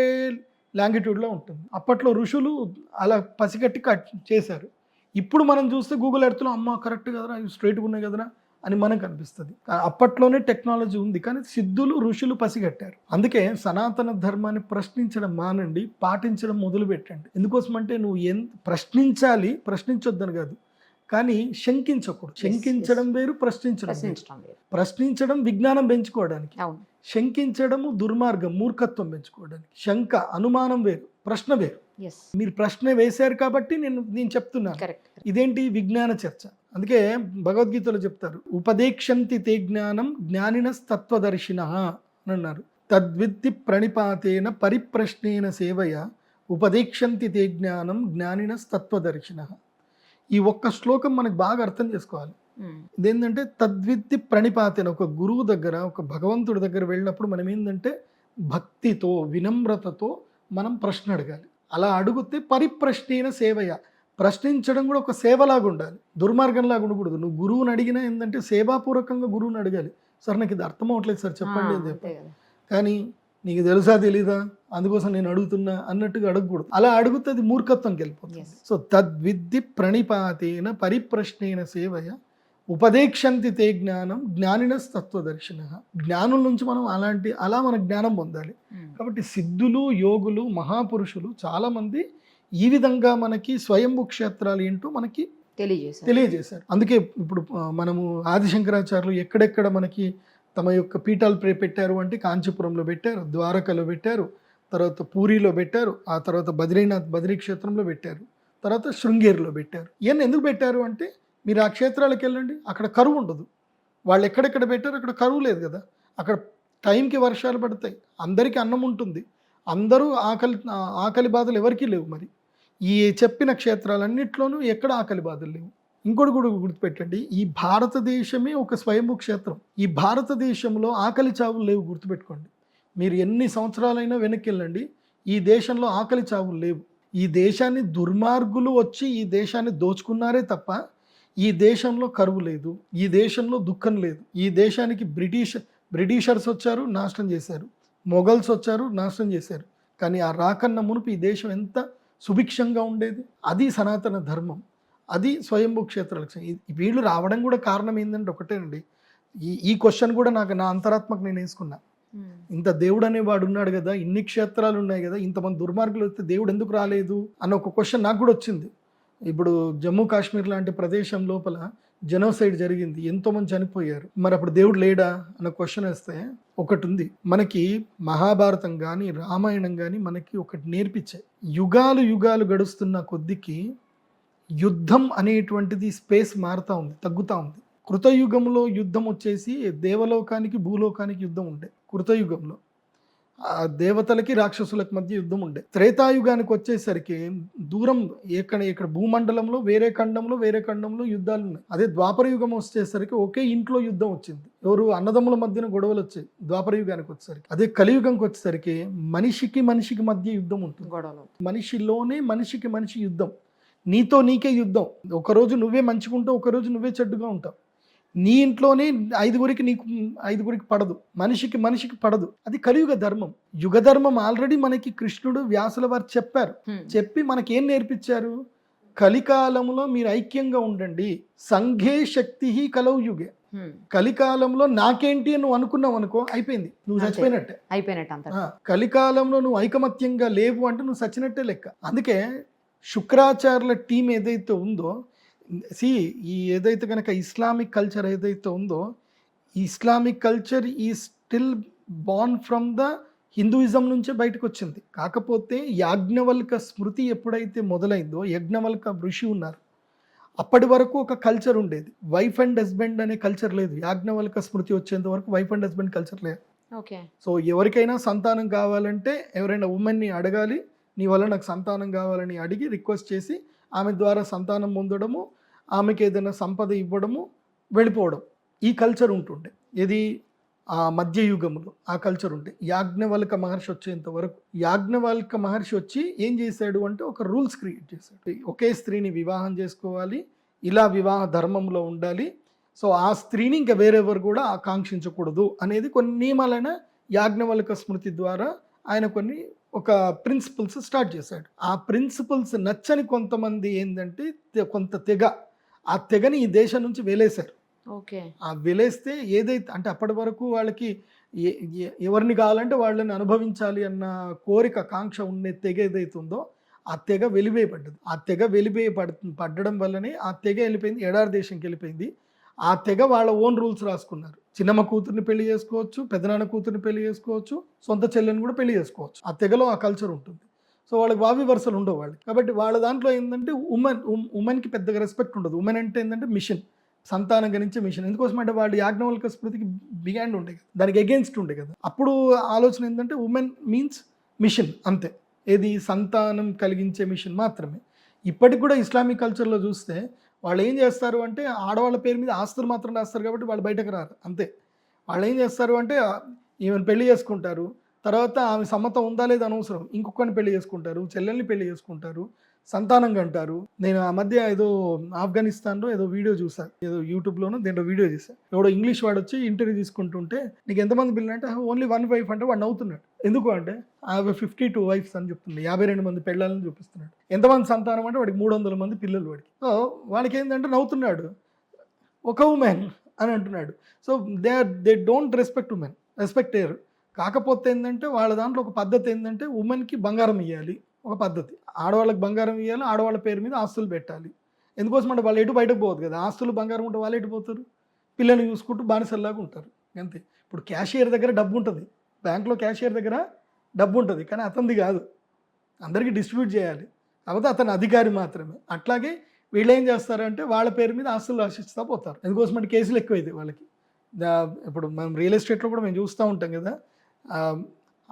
లాంగిట్యూడ్లో ఉంటుంది. అప్పట్లో ఋషులు అలా పసిగట్టి కట్ చేశారు. ఇప్పుడు మనం చూస్తే గూగుల్ ఎర్త్లో అమ్మ కరెక్ట్ కదరా, ఇవి స్ట్రైట్గా ఉన్నాయి కదరా అని మనకు అనిపిస్తుంది. అప్పట్లోనే టెక్నాలజీ ఉంది, కానీ సిద్ధులు ఋషులు పసిగట్టారు. అందుకే సనాతన ధర్మాన్ని ప్రశ్నించడం మానండి, పాటించడం మొదలు పెట్టండి. ఎందుకోసమంటే నువ్వు ప్రశ్నించాలి, ప్రశ్నించొద్దని కాదు, కానీ శంకించకూడదు. శంకించడం వేరు, ప్రశ్నించడం వేరు. ప్రశ్నించడం విజ్ఞానం పెంచుకోవడానికి, శంకించడము దుర్మార్గం, మూర్ఖత్వం పెంచుకోవడానికి. శంక, అనుమానం వేరు, ప్రశ్న వేరు. మీరు ప్రశ్న వేశారు కాబట్టి నేను చెప్తున్నాను. ఇదేంటి విజ్ఞాన చర్చ. అందుకే భగవద్గీతలో చెప్తారు, ఉపదేక్షంతి తే జ్ఞానం జ్ఞానినస్తత్వదర్శిన అని అన్నారు. తద్విత్తి ప్రణిపాతేన పరిప్రశ్నేన సేవయ ఉపదేక్షంతి తే జ్ఞానం జ్ఞానినస్తత్వదర్శిన. ఈ ఒక్క శ్లోకం మనకు బాగా అర్థం చేసుకోవాలి. ఇదేంటంటే తద్విత్తి ప్రణిపాతేన, ఒక గురువు దగ్గర, ఒక భగవంతుడి దగ్గర వెళ్ళినప్పుడు మనం ఏంటంటే భక్తితో, వినమ్రతతో మనం ప్రశ్న అడగాలి. అలా అడిగితే పరిప్రశ్నేన సేవయ, ప్రశ్నించడం కూడా ఒక సేవలాగా ఉండాలి, దుర్మార్గంలాగా ఉండకూడదు. నువ్వు గురువుని అడిగినా ఏంటంటే సేవాపూర్వకంగా గురువుని అడగాలి. సార్ నాకు ఇది అర్థం అవ్వట్లేదు సార్ చెప్పండి అని చెప్పాలి. కానీ నీకు తెలుసా తెలీదా, అందుకోసం నేను అడుగుతున్నా అన్నట్టుగా అడగకూడదు. అలా అడిగితే అది మూర్ఖత్వంకి వెళ్ళిపోతుంది. సో తద్విద్ది ప్రణిపాతేన పరిప్రశ్నేన సేవయ ఉపదేక్షంతి తే జ్ఞానం జ్ఞానినస్తత్వదర్శిన. జ్ఞానం నుంచి మనం అలా మన జ్ఞానం పొందాలి. కాబట్టి సిద్ధులు, యోగులు, మహాపురుషులు చాలామంది ఈ విధంగా మనకి స్వయంభూ క్షేత్రాలు ఏంటో మనకి తెలియజేశారు. అందుకే ఇప్పుడు మనము ఆదిశంకరాచార్యులు ఎక్కడెక్కడ మనకి తమ యొక్క పీఠాలు పెట్టారు అంటే కాంచీపురంలో పెట్టారు, ద్వారకలో పెట్టారు, తర్వాత పూరిలో పెట్టారు, ఆ తర్వాత బద్రీ క్షేత్రంలో పెట్టారు, తర్వాత శృంగేరిలో పెట్టారు. ఇవన్నీ ఎందుకు పెట్టారు అంటే మీరు ఆ క్షేత్రాలకు వెళ్ళండి, అక్కడ కరువు ఉండదు. వాళ్ళు ఎక్కడెక్కడ పెట్టారు అక్కడ కరువు లేదు కదా, అక్కడ టైంకి వర్షాలు పడతాయి, అందరికీ అన్నం ఉంటుంది, అందరూ ఆకలి బాధలు ఎవరికీ లేవు. మరి ఈ చెప్పిన క్షేత్రాలన్నింటిలోనూ ఎక్కడ ఆకలి బాధలు లేవు. ఇంకోటి కూడా గుర్తుపెట్టండి, ఈ భారతదేశమే ఒక స్వయంభూ క్షేత్రం. ఈ భారతదేశంలో ఆకలి చావులు లేవు, గుర్తుపెట్టుకోండి. మీరు ఎన్ని సంవత్సరాలైనా వెనక్కి వెళ్ళండి, ఈ దేశంలో ఆకలి చావులు లేవు. ఈ దేశాన్ని దుర్మార్గులు వచ్చి ఈ దేశాన్ని దోచుకున్నారే తప్ప ఈ దేశంలో కరువు లేదు, ఈ దేశంలో దుఃఖం లేదు. ఈ దేశానికి బ్రిటిషర్స్ వచ్చారు, నాశనం చేశారు, మొఘల్స్ వచ్చారు, నాశనం చేశారు. కానీ ఆ రాకన్న మునుపు ఈ దేశం ఎంత సుభిక్షంగా ఉండేది. అది సనాతన ధర్మం, అది స్వయంభూ క్షేత్రాలకు. వీళ్ళు రావడం కూడా కారణం ఏంటంటే ఒకటేనండి, ఈ క్వశ్చన్ కూడా నాకు నా అంతరాత్మకు నేను వేసుకున్నా. ఇంత దేవుడు అనేవాడు ఉన్నాడు కదా, ఇన్ని క్షేత్రాలు ఉన్నాయి కదా, ఇంతమంది దుర్మార్గులు వస్తే దేవుడు ఎందుకు రాలేదు అన్న ఒక క్వశ్చన్ నాకు కూడా వచ్చింది. ఇప్పుడు జమ్మూ కాశ్మీర్ లాంటి ప్రదేశం లోపల జెనోసైడ్ జరిగింది, ఎంతోమంది చనిపోయారు, మరి అప్పుడు దేవుడు లేడా అన్న క్వశ్చన్ వేస్తే ఒకటి ఉంది. మనకి మహాభారతం కానీ రామాయణం కానీ మనకి ఒకటి నేర్పించాయి. యుగాలు గడుస్తున్న కొద్దికి యుద్ధం అనేటువంటిది స్పేస్ మారుతూ ఉంది, తగ్గుతూ ఉంది. కృతయుగంలో యుద్ధం వచ్చేసి దేవలోకానికి భూలోకానికి యుద్ధం ఉండే. కృతయుగంలో దేవతలకి రాక్షసులకు మధ్య యుద్ధం ఉండే. త్రేతాయుగానికి వచ్చేసరికి దూరం ఇక్కడ భూమండలంలో వేరే ఖండంలో యుద్ధాలు ఉన్నాయి. అదే ద్వాపర యుగం వచ్చేసరికి ఒకే ఇంట్లో యుద్ధం వచ్చింది. ఎవరు అన్నదమ్ముల మధ్యన గొడవలు వచ్చాయి ద్వాపర యుగానికి వచ్చేసరికి. అదే కలియుగంకి వచ్చేసరికి మనిషికి మధ్య యుద్ధం ఉంటుంది, గొడవలు. మనిషిలోనే మనిషి యుద్ధం, నీతో నీకే యుద్ధం. ఒకరోజు నువ్వే మంచిగా ఉంటావు, ఒకరోజు నువ్వే చెడ్డుగా ఉంటావు. నీ ఇంట్లోనే ఐదుగురికి పడదు, మనిషికి పడదు. అది కలియుగ ధర్మం. యుగ ధర్మం ఆల్రెడీ మనకి కృష్ణుడు, వ్యాసుల వారు చెప్పారు. చెప్పి మనకేం నేర్పించారు? కలికాలంలో మీరు ఐక్యంగా ఉండండి, సంఘే శక్తి కలవు యుగే. కలికాలంలో నాకేంటి నువ్వు అనుకున్నావు అనుకో, అయిపోయింది, నువ్వు చచ్చిపోయినట్టే. కలికాలంలో నువ్వు ఐకమత్యంగా లేవు అంటే నువ్వు చచ్చినట్టే లెక్క. అందుకే శుక్రాచార్యుల టీం ఏదైతే ఉందో, ఈ ఏదైతే కనుక ఇస్లామిక్ కల్చర్ ఏదైతే ఉందో, ఈ ఇస్లామిక్ కల్చర్ ఈ still born from the Hinduism నుంచే బయటకు వచ్చింది. కాకపోతే యాజ్ఞవల్క స్మృతి ఎప్పుడైతే మొదలైందో, యజ్ఞవల్క ఋషి ఉన్నారు, అప్పటి వరకు ఒక కల్చర్ ఉండేది. వైఫ్ అండ్ హస్బెండ్ అనే కల్చర్ లేదు. యాజ్ఞవల్క స్మృతి వచ్చేంత వరకు వైఫ్ అండ్ హస్బెండ్ కల్చర్ లేదు. సో ఎవరికైనా సంతానం కావాలంటే ఎవరైనా ఉమెన్ని అడగాలి, నీ వల్ల నాకు సంతానం కావాలని అడిగి రిక్వెస్ట్ చేసి ఆమె ద్వారా సంతానం పొందడము, ఆమెకి ఏదైనా సంపద ఇవ్వడము, వెళ్ళిపోవడం, ఈ కల్చర్ ఉంటుండే. ఇది ఆ మధ్యయుగంలో ఆ కల్చర్ ఉంటే. యాజ్ఞవల్క మహర్షి వచ్చేంత వరకు, యాజ్ఞవల్క మహర్షి వచ్చి ఏం చేశాడు అంటే ఒక రూల్స్ క్రియేట్ చేశాడు. ఒకే స్త్రీని వివాహం చేసుకోవాలి, ఇలా వివాహ ధర్మంలో ఉండాలి, సో ఆ స్త్రీని ఇంకా వేరెవరు కూడా ఆకాంక్షించకూడదు అనేది కొన్ని నియమాలైన యాజ్ఞవల్క స్మృతి ద్వారా ఆయన ఒక ప్రిన్సిపల్స్ స్టార్ట్ చేశాడు. ఆ ప్రిన్సిపల్స్ నచ్చని కొంతమంది ఏంటంటే కొంత తెగ, ఆ తెగని ఈ దేశం నుంచి వేలేశారు. ఓకే. ఆ వెలేస్తే ఏదైతే అంటే అప్పటి వరకు వాళ్ళకి ఎవరిని కావాలంటే వాళ్ళని అనుభవించాలి అన్న కోరిక కాంక్ష ఉండే తెగ ఏదైతుందో ఆ తెగ వెలివేయబడ్డది. ఆ తెగ పడ్డడం వల్లనే ఆ తెగ వెళ్ళిపోయింది, ఎడారి దేశంకి వెళ్ళిపోయింది. ఆ తెగ వాళ్ళ ఓన్ రూల్స్ రాసుకున్నారు. చిన్నమ్మ కూతుర్ని పెళ్లి చేసుకోవచ్చు, పెదనాన్న కూతుర్ని పెళ్లి చేసుకోవచ్చు, సొంత చెల్లెని కూడా పెళ్లి చేసుకోవచ్చు. ఆ తెగలో ఆ కల్చర్ ఉంటుంది. సో వాళ్ళకి వావి వరుసలు ఉండవు వాళ్ళకి. కాబట్టి వాళ్ళ దాంట్లో ఏంటంటే ఉమెన్కి పెద్దగా రెస్పెక్ట్ ఉండదు. ఉమెన్ అంటే ఏంటంటే మిషన్, సంతానం గణించే మిషన్. ఎందుకోసం అంటే వాళ్ళు యాజ్ఞవల్క స్మృతికి బియాండ్ ఉండే కదా, దానికి అగేన్స్ట్ ఉండే కదా. అప్పుడు ఆలోచన ఏంటంటే ఉమెన్ మీన్స్ మిషన్ అంతే, ఏది సంతానం కలిగించే మిషన్ మాత్రమే. ఇప్పటికి కూడా ఇస్లామిక్ కల్చర్లో చూస్తే వాళ్ళు ఏం చేస్తారు అంటే ఆడవాళ్ళ పేరు మీద ఆస్తులు మాత్రం రాస్తారు కాబట్టి వాళ్ళు బయటకు రారు అంతే. వాళ్ళు ఏం చేస్తారు అంటే ఈమెను పెళ్లి చేసుకుంటారు, తర్వాత ఆమె సమ్మతం ఉందా లేదా అనవసరం, ఇంకొకరిని పెళ్లి చేసుకుంటారు, చెల్లెల్ని పెళ్లి చేసుకుంటారు, సంతానం కంటారు. నేను ఆ మధ్య ఏదో ఆఫ్ఘనిస్తాన్లో ఏదో వీడియో చూసాను, ఏదో యూట్యూబ్లోనూ దీంట్లో వీడియో చూసాను. ఎవడో ఇంగ్లీష్ వాడు వచ్చి ఇంటర్వ్యూ తీసుకుంటుంటే నీకు ఎంతమంది పిల్లలు అంటే ఓన్లీ 1 వైఫ్ అంటే వాడు నవ్వుతున్నాడు. ఎందుకు అంటే 52 వైఫ్స్ అని చెప్తుంది, 52 మంది పెళ్ళాలని చూపిస్తున్నాడు. ఎంతమంది సంతానం అంటే వాడికి 300 మంది పిల్లలు వాడికి. సో వాడికి ఏంటంటే నవ్వుతున్నాడు, ఒక ఉమెన్ అని అంటున్నాడు. So they don't respect women, respect అయ్యారు. కాకపోతే ఏంటంటే వాళ్ళ దాంట్లో ఒక పద్ధతి ఏంటంటే ఉమెన్కి బంగారం ఇవ్వాలి, ఒక పద్ధతి. ఆడవాళ్ళకి బంగారం ఇవ్వాలి, ఆడవాళ్ళ పేరు మీద ఆస్తులు పెట్టాలి. ఎందుకోసం అంటే వాళ్ళు ఎటు బయటకు పోవద్దు కదా, ఆస్తులు బంగారం ఉంటే వాళ్ళు ఎటు పోతారు, పిల్లల్ని చూసుకుంటూ బానిసల్లాగా ఉంటారు అంతే. ఇప్పుడు క్యాషియర్ దగ్గర డబ్బు ఉంటుంది, బ్యాంక్లో క్యాషియర్ దగ్గర డబ్బు ఉంటుంది, కానీ అతనిది కాదు, అందరికీ డిస్ట్రిబ్యూట్ చేయాలి, కాకపోతే అతను అధికారి మాత్రమే. అట్లాగే వీళ్ళు ఏం చేస్తారంటే వాళ్ళ పేరు మీద ఆస్తులు ఆశిస్తూ పోతారు. ఎందుకోసం అంటే కేసులు ఎక్కువైంది వాళ్ళకి. ఇప్పుడు మనం రియల్ ఎస్టేట్లో కూడా మేము చూస్తూ ఉంటాం కదా,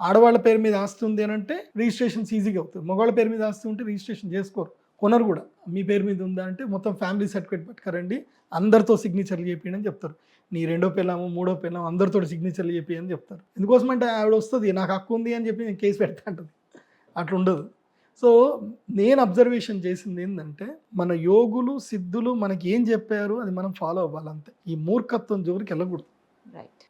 ఆడవాళ్ళ పేరు మీద ఆస్తి ఉంది అని అంటే రిజిస్ట్రేషన్స్ ఈజీగా అవుతుంది. మగవాళ్ళ పేరు మీద ఆస్తి ఉంటే రిజిస్ట్రేషన్ చేసుకోరు, కొనరు కూడా. మీ పేరు మీద ఉందా అంటే మొత్తం ఫ్యామిలీ సర్టిఫికేట్ పట్టుకరండి, అందరితో సిగ్నేచర్లు చేయండి అని చెప్తారు. నీ 2వ పిల్లము 3వ పిల్లము అందరితో సిగ్నేచర్లు చెప్పి అని చెప్తారు. ఎందుకోసం అంటే ఆవిడ వస్తుంది నాకు హక్కు ఉంది అని చెప్పి నేను కేసు పెడతా అంటుంది, అట్లా ఉండదు. సో నేను అబ్జర్వేషన్ చేసింది ఏంటంటే మన యోగులు సిద్ధులు మనకి ఏం చెప్పారు అది మనం ఫాలో అవ్వాలంతే. ఈ మూర్ఖత్వం జోలికి వెళ్ళకూడదు.